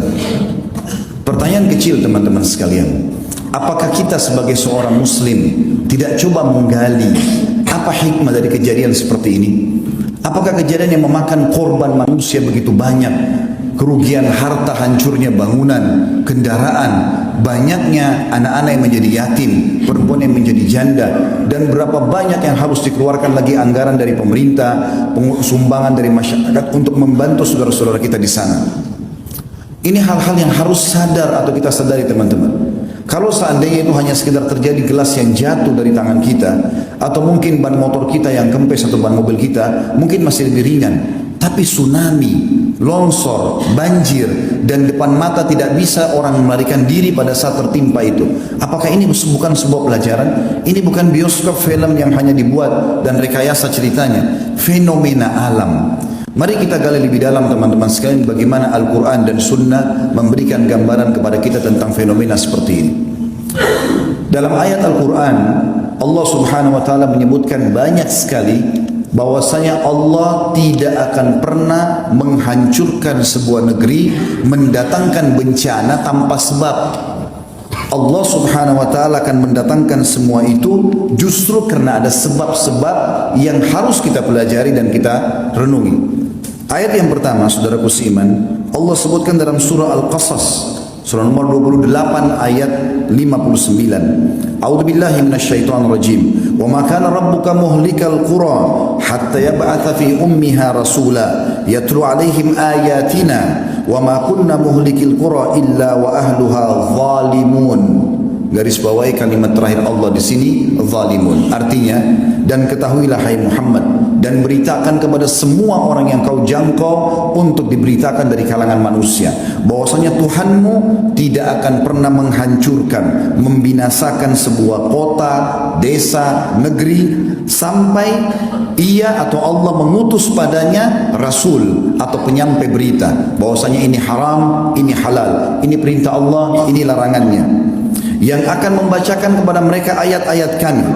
B: Pertanyaan kecil teman-teman sekalian, apakah kita sebagai seorang muslim tidak coba menggali apa hikmah dari kejadian seperti ini? Apakah kejadian yang memakan korban manusia begitu banyak, kerugian harta, hancurnya bangunan, kendaraan, banyaknya anak-anak yang menjadi yatim, perempuan yang menjadi janda, dan berapa banyak yang harus dikeluarkan lagi anggaran dari pemerintah, sumbangan dari masyarakat untuk membantu saudara-saudara kita di sana. Ini hal-hal yang harus sadar atau kita sadari teman-teman. Kalau seandainya itu hanya sekedar terjadi gelas yang jatuh dari tangan kita, atau mungkin ban motor kita yang kempes atau ban mobil kita, mungkin masih lebih ringan. Tapi tsunami, longsor, banjir, dan depan mata tidak bisa orang melarikan diri pada saat tertimpa itu. Apakah ini bukan sebuah pelajaran? Ini bukan bioskop film yang hanya dibuat dan rekayasa ceritanya. Fenomena alam. Mari kita gali lebih dalam teman-teman sekalian, bagaimana Al-Quran dan Sunnah memberikan gambaran kepada kita tentang fenomena seperti ini. Dalam ayat Al-Quran, Allah subhanahu wa ta'ala menyebutkan banyak sekali bahwasanya Allah tidak akan pernah menghancurkan sebuah negeri, mendatangkan bencana tanpa sebab. Allah subhanahu wa ta'ala akan mendatangkan semua itu justru karena ada sebab-sebab yang harus kita pelajari dan kita renungi. Ayat yang pertama, saudaraku seiman, Allah sebutkan dalam surah Al-Qasas, surah nomor 28 ayat 59. A'udzu billahi minasyaitonir rajim. Wa ma kana rabbuka muhlikal qura hatta yab'atha fi ummiha rasula yatlu 'alaihim ayatina wa ma kunna muhlikil qura illa wa ahluha zalimun. Garis bawahi kalimat terakhir Allah di sini, zalimun. Artinya, dan ketahuilah hai Muhammad, dan beritakan kepada semua orang yang kau jangkau untuk diberitakan dari kalangan manusia, bahwasanya Tuhanmu tidak akan pernah menghancurkan, membinasakan sebuah kota, desa, negeri, sampai ia atau Allah mengutus padanya rasul atau penyampai berita bahwasanya ini haram, ini halal, ini perintah Allah, ini larangannya, yang akan membacakan kepada mereka ayat-ayat kami,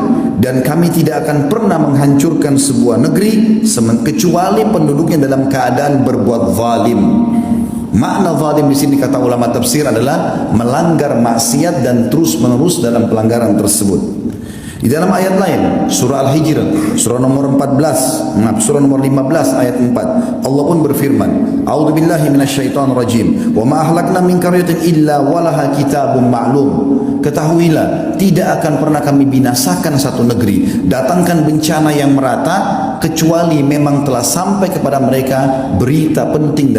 B: dan kami tidak akan pernah menghancurkan sebuah negeri kecuali penduduknya dalam keadaan berbuat zalim. Makna zalim di sini kata ulama tafsir adalah melanggar maksiat dan terus menerus dalam pelanggaran tersebut. Di dalam ayat lain, surah Al-Hijr, surah nomor 15 ayat 4, Allah pun berfirman, A'udzubillahi minasyaitonirrajim, wa ma ahlakna min qaryatin illa walaha kitabun ma'lum. Ketahuilah, tidak akan pernah kami binasakan satu negeri, datangkan bencana yang merata, kecuali memang telah sampai kepada mereka berita penting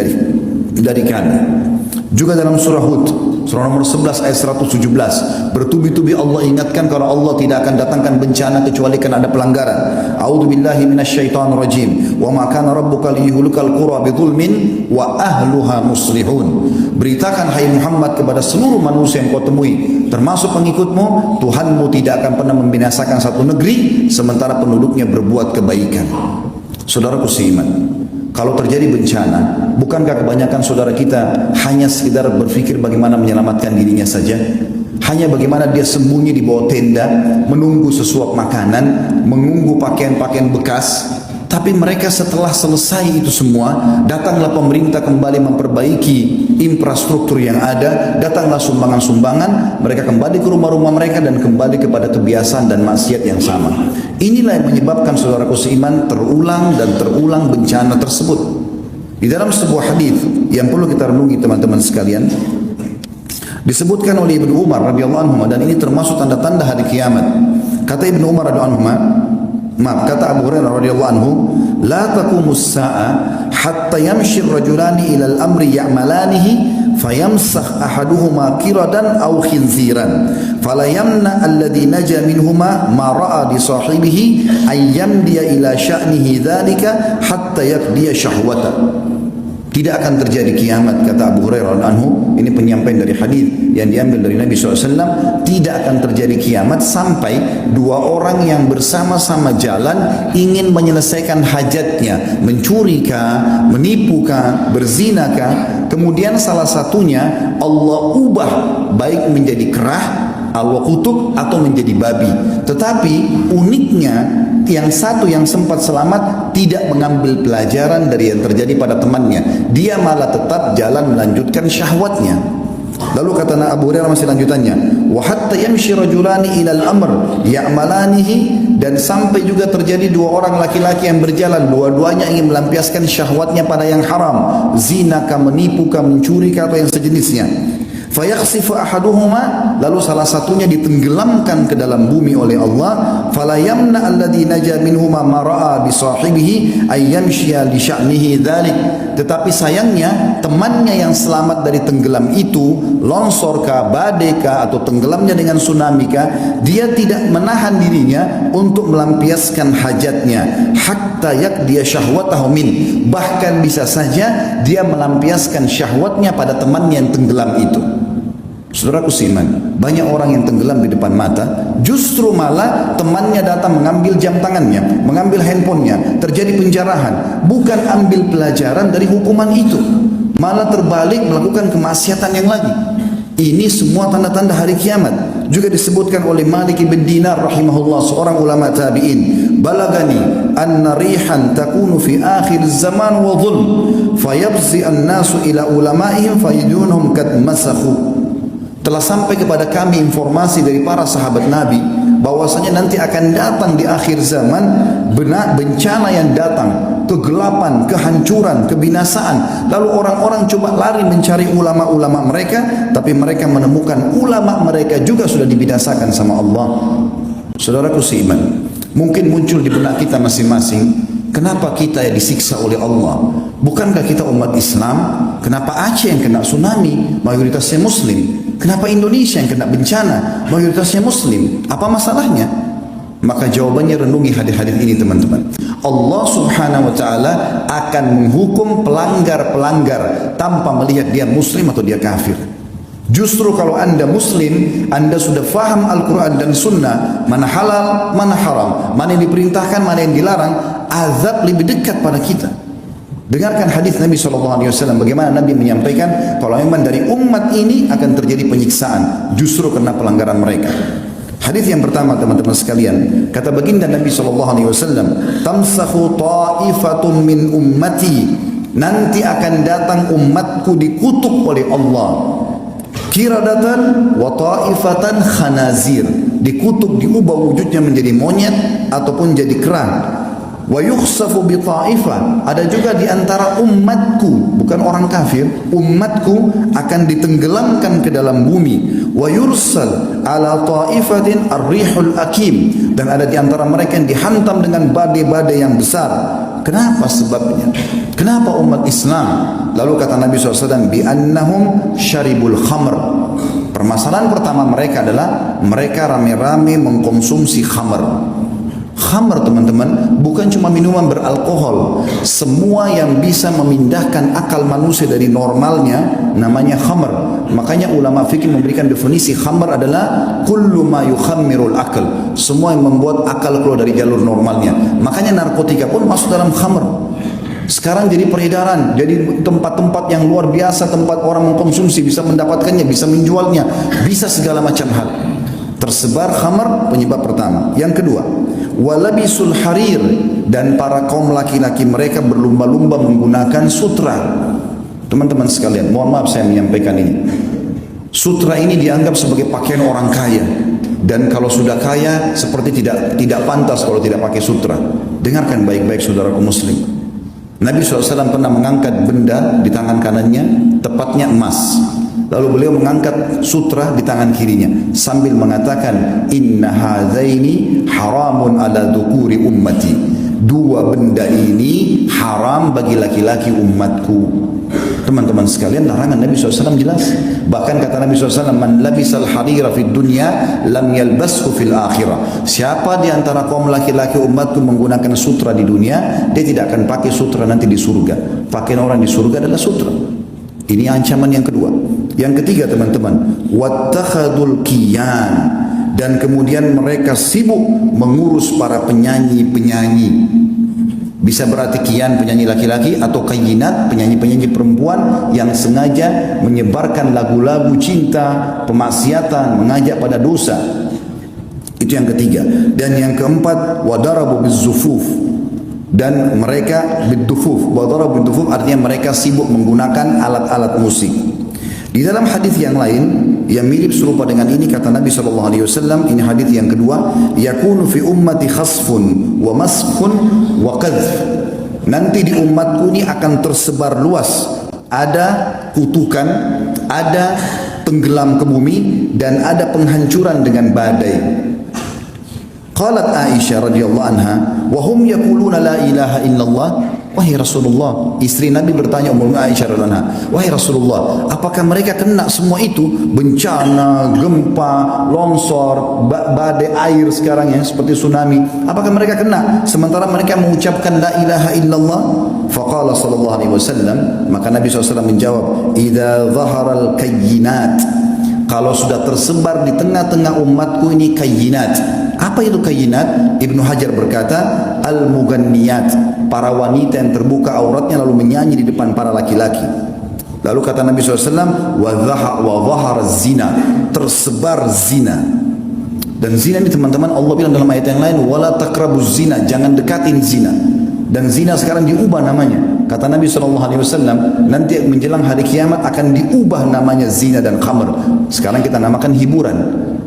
B: dari kami. Juga dalam surah Hud, surah nomor 11 ayat 117, bertubi-tubi Allah ingatkan kalau Allah tidak akan datangkan bencana kecuali karena ada pelanggaran. A'udzubillahi minasyaitonirrajim, wa ma kana rabbuka liyuhlikal qura bidzulmin wa ahluha muslihun. Beritakan hai Muhammad kepada seluruh manusia yang kau temui, termasuk pengikutmu, Tuhanmu tidak akan pernah membinasakan satu negeri sementara penduduknya berbuat kebaikan. Saudaraku seiman, kalau terjadi bencana, bukankah kebanyakan saudara kita hanya sekedar berpikir bagaimana menyelamatkan dirinya saja? Hanya bagaimana dia sembunyi di bawah tenda, menunggu sesuap makanan, menunggu pakaian-pakaian bekas. Tapi mereka setelah selesai itu semua, datanglah pemerintah kembali memperbaiki infrastruktur yang ada, datanglah sumbangan-sumbangan, mereka kembali ke rumah-rumah mereka dan kembali kepada kebiasaan dan maksiat yang sama. Inilah yang menyebabkan saudaraku seiman terulang dan terulang bencana tersebut. Di dalam sebuah hadis yang perlu kita renungi teman-teman sekalian, disebutkan oleh Ibnu Umar radhiyallahu anhu, dan ini termasuk tanda-tanda hari kiamat. Kata Ibnu Umar radhiyallahu anhu, kata Abu Hurairah radhiyallahu anhu, la taqumus sa'a hatta yamshi ar-rajulani ila al-amri ya'malanihi fayamsakh ahaduhuma qiradan aw khinziran fala yamna alladhi naja minhuma ma ra'a li sahibihi ay yamdiya ila sya'nihi dhalika hatta yaqdiya syahwata. Tidak akan terjadi kiamat, kata Abu Hurairah anhu. Ini penyampaian dari hadis yang diambil dari Nabi SAW. Tidak akan terjadi kiamat sampai dua orang yang bersama-sama jalan ingin menyelesaikan hajatnya, mencurikah, menipukah, berzinakah. Kemudian salah satunya Allah ubah baik menjadi kerah, Allah kutuk, atau menjadi babi. Tetapi uniknya, yang satu yang sempat selamat tidak mengambil pelajaran dari yang terjadi pada temannya. Dia malah tetap jalan melanjutkan syahwatnya. Lalu kata Abu Hurairah masih lanjutannya, wa hatta yamshi rajulani ilal amr ya'malanihi, dan sampai juga terjadi dua orang laki-laki yang berjalan, dua-duanya ingin melampiaskan syahwatnya pada yang haram, zina kah, menipu kah, mencuri kah, atau yang sejenisnya. Fayakhsifu ahaduhuma, lalu salah satunya ditenggelamkan ke dalam bumi oleh Allah. Fala yamna alladhi naja minhuma ma ra'a bi sahibihi ay yamshiya li sya'nihi dzalik. Tetapi sayangnya temannya yang selamat dari tenggelam itu, longsor kah, badai kah, atau tenggelamnya dengan tsunami kah, dia tidak menahan dirinya untuk melampiaskan hajatnya hatta yaqdiya syahwatahu min. Bahkan bisa saja dia melampiaskan syahwatnya pada temannya yang tenggelam itu. Saudaraku seiman, banyak orang yang tenggelam di depan mata, justru malah temannya datang mengambil jam tangannya, mengambil handphonenya, terjadi penjarahan. Bukan ambil pelajaran dari hukuman itu, malah terbalik melakukan kemaksiatan yang lagi. Ini semua tanda-tanda hari kiamat. Juga disebutkan oleh Malik bin Dinar rahimahullah, seorang ulama tabi'in, balagani anna rihan takunu fi akhir zaman wa dhulm fayabzi an-nasu ila ulama'ihim fayidunhum kad masakhu. Telah sampai kepada kami informasi dari para sahabat Nabi bahwasanya nanti akan datang di akhir zaman bencana yang datang, kegelapan, kehancuran, kebinasaan. Lalu orang-orang coba lari mencari ulama-ulama mereka, tapi mereka menemukan ulama mereka juga sudah dibinasakan sama Allah. Saudaraku seiman, mungkin muncul di benak kita masing-masing, kenapa kita disiksa oleh Allah? Bukankah kita umat Islam? Kenapa Aceh yang kena tsunami? Mayoritasnya Muslim. Kenapa Indonesia yang kena bencana? Mayoritasnya Muslim. Apa masalahnya? Maka jawabannya renungi hadis-hadis ini teman-teman. Allah subhanahu wa ta'ala akan menghukum pelanggar-pelanggar tanpa melihat dia Muslim atau dia kafir. Justru kalau anda Muslim, anda sudah faham Al-Quran dan Sunnah, mana halal, mana haram, mana yang diperintahkan, mana yang dilarang, azab lebih dekat pada kita. Dengarkan hadis Nabi SAW, bagaimana Nabi menyampaikan kalau memang dari umat ini akan terjadi penyiksaan justru karena pelanggaran mereka. Hadis yang pertama teman-teman sekalian, kata baginda Nabi SAW, tamsakhu ta'ifatun min ummati, nanti akan datang umatku dikutuk oleh Allah, kiradatan wa ta'ifatan khanazir, dikutuk, diubah wujudnya menjadi monyet ataupun jadi kera. Wa yukhsafu bi ta'ifah, ada juga di antara umatku, bukan orang kafir, umatku akan ditenggelamkan ke dalam bumi. Wa yursal ala ta'ifatin ar-rihul akim, dan ada di antara mereka yang dihantam dengan badai-badai yang besar. Kenapa sebabnya? Kenapa umat Islam? Lalu kata Nabi SAW, bi annahum syaribul khamr. Permasalahan pertama mereka adalah mereka rame-rame mengkonsumsi khamr. Khamr, teman-teman, bukan cuma minuman beralkohol. Semua yang bisa memindahkan akal manusia dari normalnya namanya khamr. Makanya ulama fikih memberikan definisi khamr adalah kullu ma yukhammirul akal, semua yang membuat akal keluar dari jalur normalnya. Makanya narkotika pun masuk dalam khamr. Sekarang jadi peredaran, jadi tempat-tempat yang luar biasa, tempat orang mengkonsumsi, bisa mendapatkannya, bisa menjualnya, bisa segala macam hal. Tersebar khamr, penyebab pertama. Yang kedua, walabisul harir, dan para kaum laki-laki mereka berlumba-lumba menggunakan sutra. Teman-teman sekalian, mohon maaf saya menyampaikan ini. Sutra ini dianggap sebagai pakaian orang kaya, dan kalau sudah kaya seperti tidak pantas kalau tidak pakai sutra. Dengarkan baik-baik saudaraku muslim. Nabi SAW pernah mengangkat benda di tangan kanannya, tepatnya emas. Lalu beliau mengangkat sutra di tangan kirinya sambil mengatakan, inna hadzaini haramun ala dhukuri ummati. Dua benda ini haram bagi laki-laki umatku. Teman-teman sekalian, larangan Nabi SAW jelas. Bahkan kata Nabi SAW, man labisal harira fid dunya lam yalbashu fil akhirah. Siapa di antara kaum laki-laki umatku menggunakan sutra di dunia, dia tidak akan pakai sutra nanti di surga. Pakaian orang di surga adalah sutra. Ini ancaman yang kedua. Yang ketiga, teman-teman, wattakhadul kiyan, dan kemudian mereka sibuk mengurus para penyanyi-penyanyi. Bisa berarti kian penyanyi laki-laki atau kayinat penyanyi-penyanyi perempuan yang sengaja menyebarkan lagu-lagu cinta, pemaksiatan, mengajak pada dosa. Itu yang ketiga. Dan yang keempat, wadarabu bizzufuf, dan mereka bidufuf. Wadarabu bidufuf artinya mereka sibuk menggunakan alat-alat musik. Di dalam hadis yang lain yang mirip serupa dengan ini kata Nabi SAW, ini hadis yang kedua, yakunu fi ummati khasfun wa maskhun wa qadh. Nanti di umatku ini akan tersebar luas, ada kutukan, ada tenggelam ke bumi, dan ada penghancuran dengan badai. Qalat Aisyah radhiyallahu anha, wa hum yaquluna la ilaha illallah. Wahai Rasulullah, istri Nabi bertanya Ummu Aisyah radhiyallahu anha, wahai Rasulullah, apakah mereka kena semua itu? Bencana, gempa, longsor, badai air sekarang ya, seperti tsunami. Apakah mereka kena sementara mereka mengucapkan la ilaha illallah? Faqala sallallahu alaihi wasallam, maka Nabi SAW menjawab, idza dhaharal kayyinat, kalau sudah tersebar di tengah-tengah umatku ini kayyinat. Apa itu kayyinat? Ibnu Hajar berkata, al-muganniyat, para wanita yang terbuka auratnya lalu menyanyi di depan para laki-laki. Lalu kata Nabi SAW, wa dhahar zina, tersebar zina. Dan zina ini teman-teman, Allah bilang dalam ayat yang lain, wala taqrabuz zina, jangan dekatin zina. Dan zina sekarang diubah namanya. Kata Nabi SAW, nanti menjelang hari kiamat akan diubah namanya zina dan khamr. Sekarang kita namakan hiburan.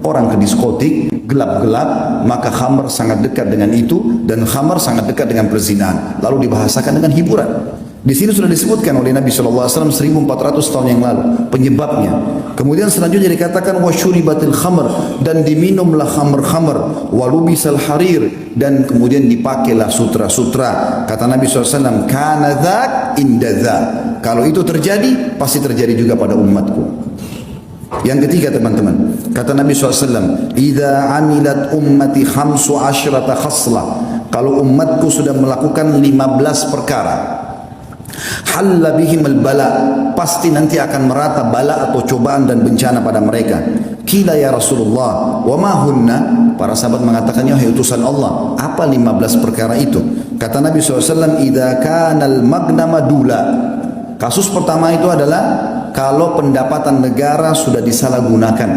B: Orang ke diskotik, gelap-gelap, maka khamr sangat dekat dengan itu, dan khamr sangat dekat dengan perzinahan. Lalu dibahasakan dengan hiburan. Di sini sudah disebutkan oleh Nabi SAW 1400 tahun yang lalu penyebabnya. Kemudian selanjutnya dikatakan wasyuribatil khamr, dan diminumlah khamr-khamr, walubisal harir, dan kemudian dipakailah sutra-sutra. Kata Nabi SAW, kana dzak inda dzak, kalau itu terjadi pasti terjadi juga pada umatku. Yang ketiga, teman-teman, kata Nabi SAW, idza amilat ummati khamsu asyrata khaslah, kalau umatku sudah melakukan 15 perkara, halla bihim al-bala, pasti nanti akan merata bala atau cobaan dan bencana pada mereka. Qila ya Rasulullah, wa ma hunna? Para sahabat mengatakan, ya utusan Allah, apa 15 perkara itu? Kata Nabi SAW, idza kana al-magnama dula. Kasus pertama itu adalah kalau pendapatan negara sudah disalahgunakan.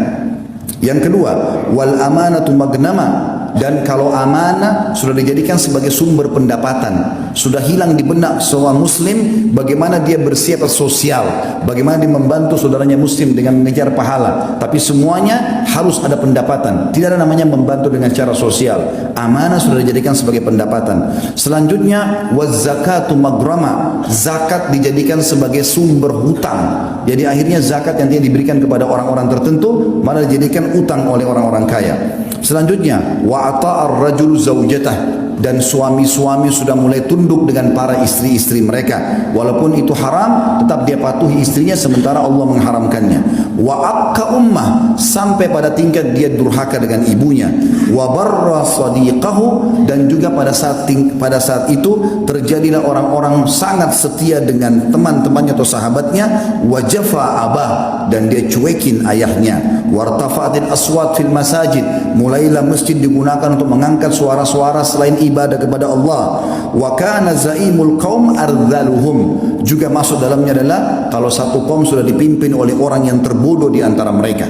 B: Yang kedua, wal amanatu magnama, Dan kalau amanah sudah dijadikan sebagai sumber pendapatan, sudah hilang di benak seorang muslim bagaimana dia bersiap sosial, bagaimana dia membantu saudaranya muslim dengan mengejar pahala, tapi semuanya harus ada pendapatan. Tidak ada namanya membantu dengan cara sosial. Amanah sudah dijadikan sebagai pendapatan. Selanjutnya waz-zakatu magrama, zakat dijadikan sebagai sumber hutang. Jadi akhirnya zakat yang dia diberikan kepada orang-orang tertentu malah dijadikan utang oleh orang-orang kaya. Selanjutnya wa ata'ar rajulu zaujatah, dan suami-suami sudah mulai tunduk dengan para istri-istri mereka, walaupun itu haram tetap dia patuhi istrinya sementara Allah mengharamkannya. Wa aqqa ummah, sampai pada tingkat dia durhaka dengan ibunya. Wa barra sadiqahu, dan juga pada saat itu terjadilah orang-orang sangat setia dengan teman-temannya atau sahabatnya. Wa jafa abah, dan dia cuekin ayahnya. Wartafa'atil aswat fil masajid, mulailah masjid digunakan untuk mengangkat suara-suara selain ibadah kepada Allah. Wa kana zaimul qaum ardzaluhum, juga masuk dalamnya adalah kalau satu kaum sudah dipimpin oleh orang yang terbodoh di antara mereka.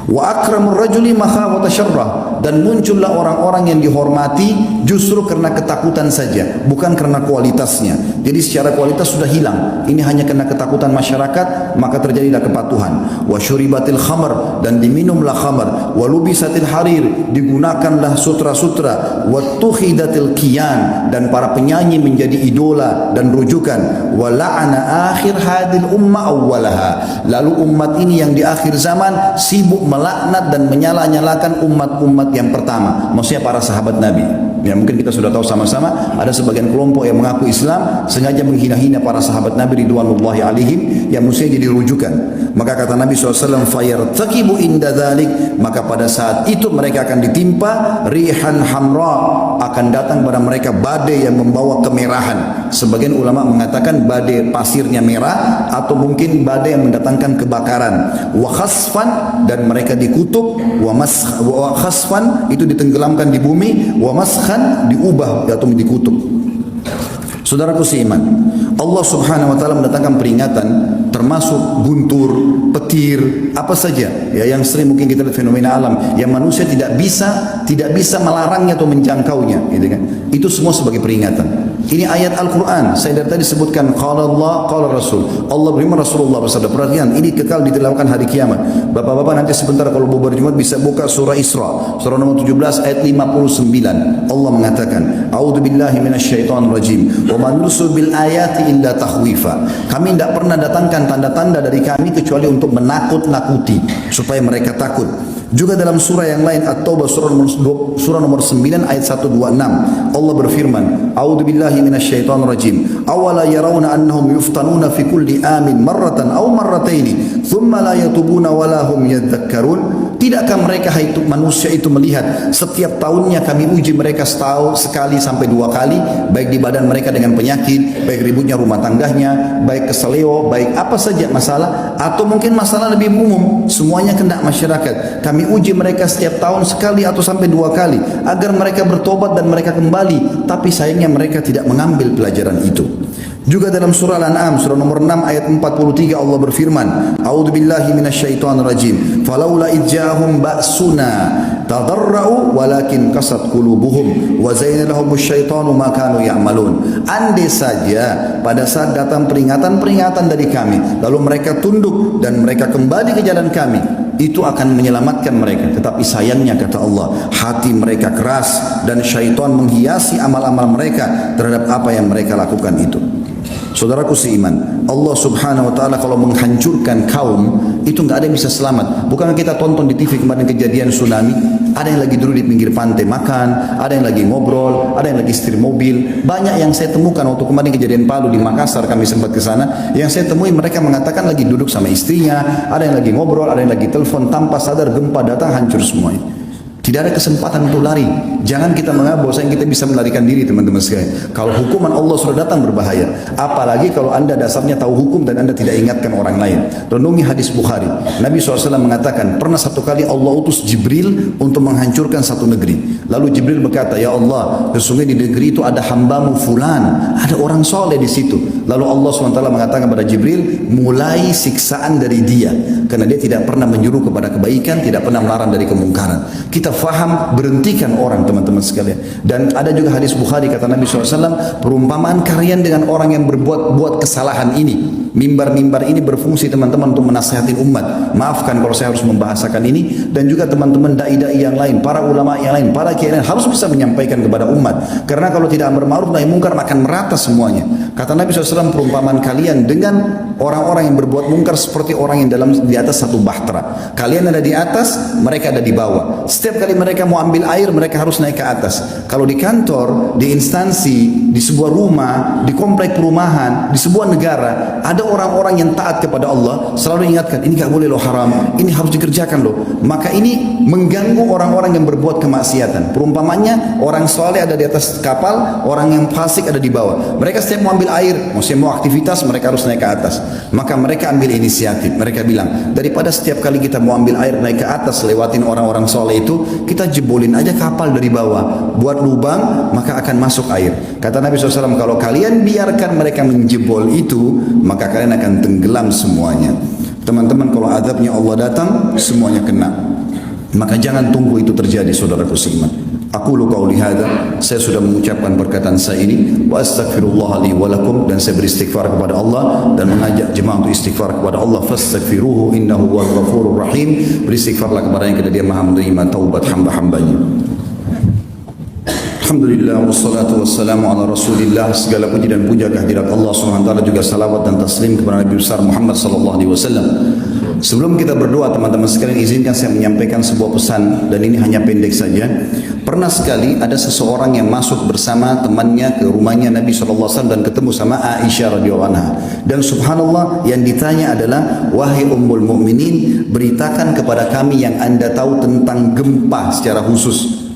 B: Wa akramur rajuli makhafata syarrah, dan muncullah orang-orang yang dihormati justru karena ketakutan saja, bukan karena kualitasnya. Jadi secara kualitas sudah hilang, ini hanya karena ketakutan masyarakat, maka terjadilah kepatuhan. Wa syuribatil khamr, dan diminumlah khamr. Wa lubisatil harir, digunakanlah sutra-sutra. Wa tukhidatil kiyan, dan para penyanyi menjadi idola dan rujukan. Wa la'ana akhir hadil umma awwalaha, lalu umat ini yang di akhir zaman sibuk melaknat dan menyala-nyalakan umat-umat yang pertama, maksudnya para sahabat Nabi. Ya, mungkin kita sudah tahu sama-sama ada sebagian kelompok yang mengaku Islam sengaja menghina-hina para sahabat Nabi ridwanullahi alaihim yang mestinya jadi rujukan. Maka kata Nabi SAW, fayartakibu inda dhalik, maka pada saat itu mereka akan ditimpa rihan hamra, akan datang pada mereka badai yang membawa kemerahan. Sebagian ulama mengatakan badai pasirnya merah, atau mungkin badai yang mendatangkan kebakaran. Wa khasfan, dan mereka dikutuk. Wa khasfan, itu ditenggelamkan di bumi. Wa maskhan, diubah atau dikutuk. Saudaraku seiman, Allah Subhanahu wa taala mendatangkan peringatan termasuk guntur, petir, apa saja ya yang sering mungkin kita lihat fenomena alam yang manusia tidak bisa melarangnya atau menjangkaunya, gitu kan. Itu semua sebagai peringatan. Ini ayat Al-Quran. Saya dari tadi sebutkan qala Allah, qala Rasul. Allah beriman, Rasulullah bersabda. Perhatikan, ini kekal ditilawahkan hari kiamat. Bapak-bapak nanti sebentar kalau mau berjumat bisa buka surah Isra, surah nomor 17 ayat 59. Allah mengatakan, a'udzubillahi minasyaitonir rajim. Wa man nursil bil ayati illa tahwifa. Kami tidak pernah datangkan tanda-tanda dari kami kecuali untuk menakut-nakuti supaya mereka takut. Juga dalam surah yang lain At-Taubah surah nomor 9 ayat 126 Allah berfirman, a'udzubillahi minasyaitonir rajim. Awala yarawna annahum yuftanuna fi kulli amin marratan aw marrataini thumma la yatubuna wa la hum yadhakkarun. Tidakkah mereka itu manusia itu melihat setiap tahunnya kami uji mereka setahun sekali sampai 2 kali, baik di badan mereka dengan penyakit, baik ributnya rumah tangganya, baik keseleo, baik apa saja masalah, atau mungkin masalah lebih umum, semuanya kena masyarakat. Kami uji mereka setiap tahun sekali atau sampai 2 kali agar mereka bertobat dan mereka kembali, tapi sayangnya mereka tidak mengambil pelajaran itu. Juga dalam surah Al-An'am surah nomor 6 ayat 43 Allah berfirman, a'udzubillahi minasyaitonir rajim. Falaula idja'ahum ba'suna tadarra'u walakin qasat qulubuhum wa zayyana lahumus syaitanu ma kanu ya'malun. Andai saja pada saat datang peringatan-peringatan dari kami lalu mereka tunduk dan mereka kembali ke jalan kami, itu akan menyelamatkan mereka. Tetapi sayangnya kata Allah, hati mereka keras dan syaitan menghiasi amal-amal mereka terhadap apa yang mereka lakukan itu. Saudaraku seiman, Allah Subhanahu wa taala kalau menghancurkan kaum itu enggak ada yang bisa selamat. Bukan kita tonton di TV kemarin kejadian tsunami, ada yang lagi duduk di pinggir pantai makan, ada yang lagi ngobrol, ada yang lagi setir mobil. Banyak yang saya temukan waktu kemarin kejadian Palu di Makassar, kami sempat ke sana. Yang saya temui mereka mengatakan lagi duduk sama istrinya, ada yang lagi ngobrol, ada yang lagi telepon, tanpa sadar gempa datang hancur semuanya. Tidak ada kesempatan untuk lari. Jangan kita menganggap bahwa kita bisa melarikan diri, teman-teman sekalian. Kalau hukuman Allah sudah datang berbahaya. Apalagi kalau anda dasarnya tahu hukum dan anda tidak ingatkan orang lain. Renungi hadis Bukhari. Nabi SAW mengatakan, pernah satu kali Allah utus Jibril untuk menghancurkan satu negeri. Lalu Jibril berkata, ya Allah, sesungguhnya di negeri itu ada hambamu fulan, ada orang soleh di situ. Lalu Allah SWT mengatakan kepada Jibril, mulai siksaan dari dia, karena dia tidak pernah menyuruh kepada kebaikan, tidak pernah melarang dari kemungkaran. Kita faham, berhentikan orang teman-teman sekalian. Dan ada juga hadis Bukhari kata Nabi SAW, perumpamaan kalian dengan orang yang berbuat kesalahan ini. Mimbar-mimbar ini berfungsi teman-teman untuk menasihatin umat. Maafkan kalau saya harus membahasakan ini. Dan juga teman-teman dai-dai yang lain, para ulama yang lain, para kiai lain harus bisa menyampaikan kepada umat. Karena kalau tidak amar ma'ruf nahi mungkar akan merata semuanya. Kata Nabi SAW, perumpamaan kalian dengan orang-orang yang berbuat mungkar seperti orang yang di atas satu bahtera. Kalian ada di atas, mereka ada di bawah. Setiap kali mereka mau ambil air, mereka harus naik ke atas. Kalau di kantor, di instansi, di sebuah rumah, di komplek perumahan, di sebuah negara, ada orang-orang yang taat kepada Allah, selalu ingatkan, ini gak boleh loh, haram, ini harus dikerjakan loh. Maka ini mengganggu orang-orang yang berbuat kemaksiatan. Perumpamannya, orang soleh ada di atas kapal, orang yang fasik ada di bawah. Mereka setiap mau ambil air, mau aktivitas, mereka harus naik ke atas. Maka mereka ambil inisiatif. Mereka bilang, daripada setiap kali kita mau ambil air naik ke atas, lewatin orang-orang soleh itu, kita jebolin aja kapal dari bawah, buat lubang, maka akan masuk air. Kata Nabi SAW, kalau kalian biarkan mereka menjebol itu, maka kalian akan tenggelam semuanya. Teman-teman, kalau azabnya Allah datang, semuanya kena. Maka jangan tunggu itu terjadi, saudaraku seiman. Aku qauli hadza, saya sudah mengucapkan perkataan saya ini, wa astaghfirullah li wa lakum, dan saya beristighfar kepada Allah dan mengajak jemaah untuk istighfar kepada Allah. Fastaghfiruhu innahu huwal ghafurur rahim. Beristighfarlah kepadanya karena Dia Maha menerima taubat hamba-hambanya. Alhamdulillah wassalatu wassalamu ala Rasulillah. Segala puji dan puja kehadirat Allah Subhanahu wa taala, juga salawat dan taslim kepada Nabi besar Muhammad sallallahu alaihi wasallam. Sebelum kita berdoa teman-teman sekalian, izinkan saya menyampaikan sebuah pesan, dan ini hanya pendek saja. Pernah sekali ada seseorang yang masuk bersama temannya ke rumahnya Nabi SAW dan ketemu sama Aisyah radhiyallahu anha. Dan subhanallah, yang ditanya adalah, wahai ummul mukminin, beritakan kepada kami yang anda tahu tentang gempa secara khusus.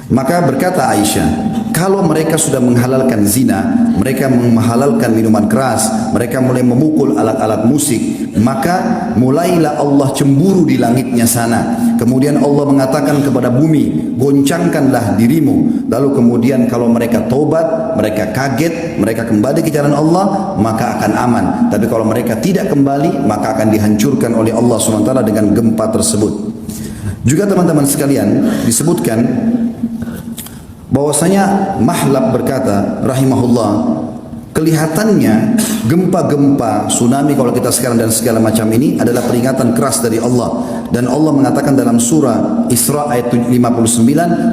B: Maka berkata Aisyah, kalau mereka sudah menghalalkan zina, mereka menghalalkan minuman keras, mereka mulai memukul alat-alat musik, maka mulailah Allah cemburu di langitnya sana. Kemudian Allah mengatakan kepada bumi, goncangkanlah dirimu. Lalu kemudian kalau mereka tobat, mereka kaget, mereka kembali ke jalan Allah, maka akan aman. Tapi kalau mereka tidak kembali, maka akan dihancurkan oleh Allah SWT dengan gempa tersebut. Juga teman-teman sekalian, disebutkan bahwasanya Mahlab berkata rahimahullah, kelihatannya gempa-gempa, tsunami kalau kita sekarang dan segala macam ini adalah peringatan keras dari Allah. Dan Allah mengatakan dalam surah Isra ayat 59,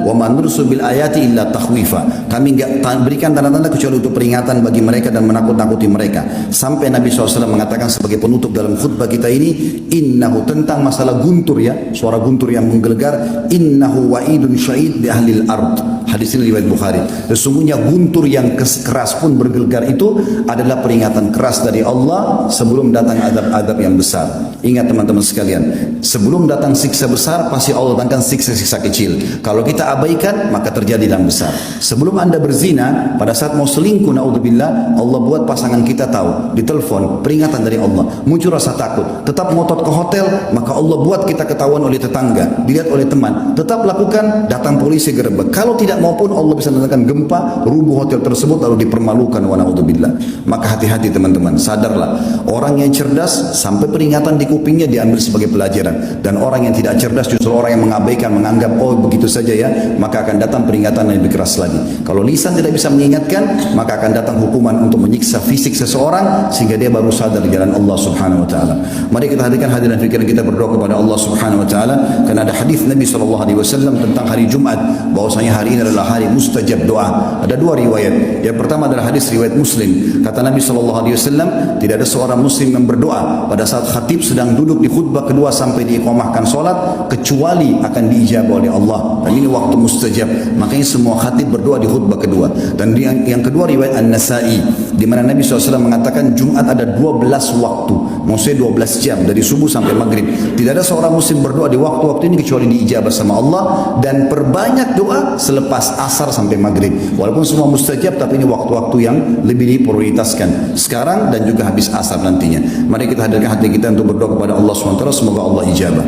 B: wa man nursil bil ayati illa takhwifa. Kami enggak berikan tanda-tanda kecuali untuk peringatan bagi mereka dan menakut-nakuti mereka. Sampai Nabi SAW mengatakan sebagai penutup dalam khutbah kita ini, innahu, tentang masalah guntur ya, suara guntur yang menggelegar, innahu wa'idun sya'id di ahlil ard. Hadis ini riwayat Bukhari. Sesungguhnya guntur yang keras pun bergelegar itu adalah peringatan keras dari Allah sebelum datang adab-adab yang besar. Ingat teman-teman sekalian, sebelum datang siksa besar, pasti Allah datangkan siksa-siksa kecil. Kalau kita abaikan, maka terjadi yang besar. Sebelum anda berzina, pada saat mau selingkuh, naudzubillah, Allah buat pasangan kita tahu, ditelepon, peringatan dari Allah, muncul rasa takut, tetap ngotot ke hotel, maka Allah buat kita ketahuan oleh tetangga, dilihat oleh teman, tetap lakukan, datang polisi gerebek. Kalau tidak maupun Allah bisa mendatangkan gempa, rubuh hotel tersebut lalu dipermalukan, wa naudzubillah. Maka hati-hati teman-teman, sadarlah, orang yang cerdas sampai peringatan di kupingnya diambil sebagai pelajaran, dan orang yang tidak cerdas justru orang yang mengabaikan, menganggap oh begitu saja ya, maka akan datang peringatan yang lebih keras lagi. Kalau lisan tidak bisa mengingatkan, maka akan datang hukuman untuk menyiksa fisik seseorang sehingga dia baru sadar di jalan Allah Subhanahu wa taala. Mari kita hadirkan hadirin fikiran kita berdoa kepada Allah Subhanahu wa taala, karena ada hadis Nabi sallallahu alaihi wasallam tentang hari Jumat, bahwasanya hari ini adalah hari mustajab doa. Ada dua riwayat. Yang pertama adalah hadis riwayat Muslim. Kata Nabi sallallahu alaihi wasallam, tidak ada seorang muslim yang berdoa pada saat khatib sedang duduk di khutbah kedua sampai diiqamahkan salat kecuali akan diijabah oleh Allah. Dan ini waktu mustajab. Makanya semua khatib berdoa di khutbah kedua. Dan yang kedua riwayat An-Nasa'i, di mana Nabi SAW mengatakan Jumat ada 12 waktu, maksudnya 12 jam dari subuh sampai maghrib. Tidak ada seorang muslim berdoa di waktu-waktu ini kecuali diijabah sama Allah. Dan perbanyak doa selepas asar sampai maghrib. Walaupun semua mustajab, tapi ini waktu-waktu yang lebih diprioritaskan sekarang dan juga habis asar nantinya. Mari kita hadirkan hati kita untuk berdoa kepada Allah SWT, semoga Allah ijabah.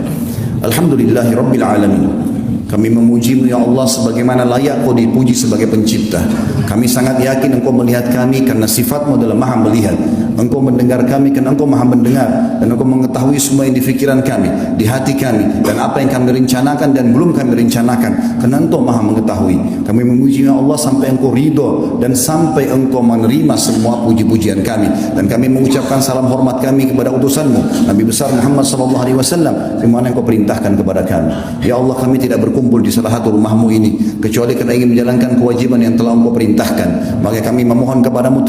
B: Alhamdulillahi Rabbil Alamin. Kami memuji-Mu ya Allah sebagaimana layak Kau dipuji sebagai pencipta. Kami sangat yakin Engkau melihat kami karena sifat-Mu adalah maha melihat. Engkau mendengar kami karena Engkau maha mendengar, dan Engkau mengetahui semua yang di pikiran kami, di hati kami, dan apa yang kami rencanakan dan belum kami rencanakan, karena Engkau maha mengetahui. Kami memuji Allah sampai Engkau ridho dan sampai Engkau menerima semua puji-pujian kami, dan kami mengucapkan salam hormat kami kepada utusanmu Nabi besar Muhammad SAW, dimana Engkau perintahkan kepada kami. Ya Allah, kami tidak berkumpul di salah satu rumahmu ini kecuali karena ingin menjalankan kewajiban yang telah Engkau perintahkan. Maka kami memohon kepadamu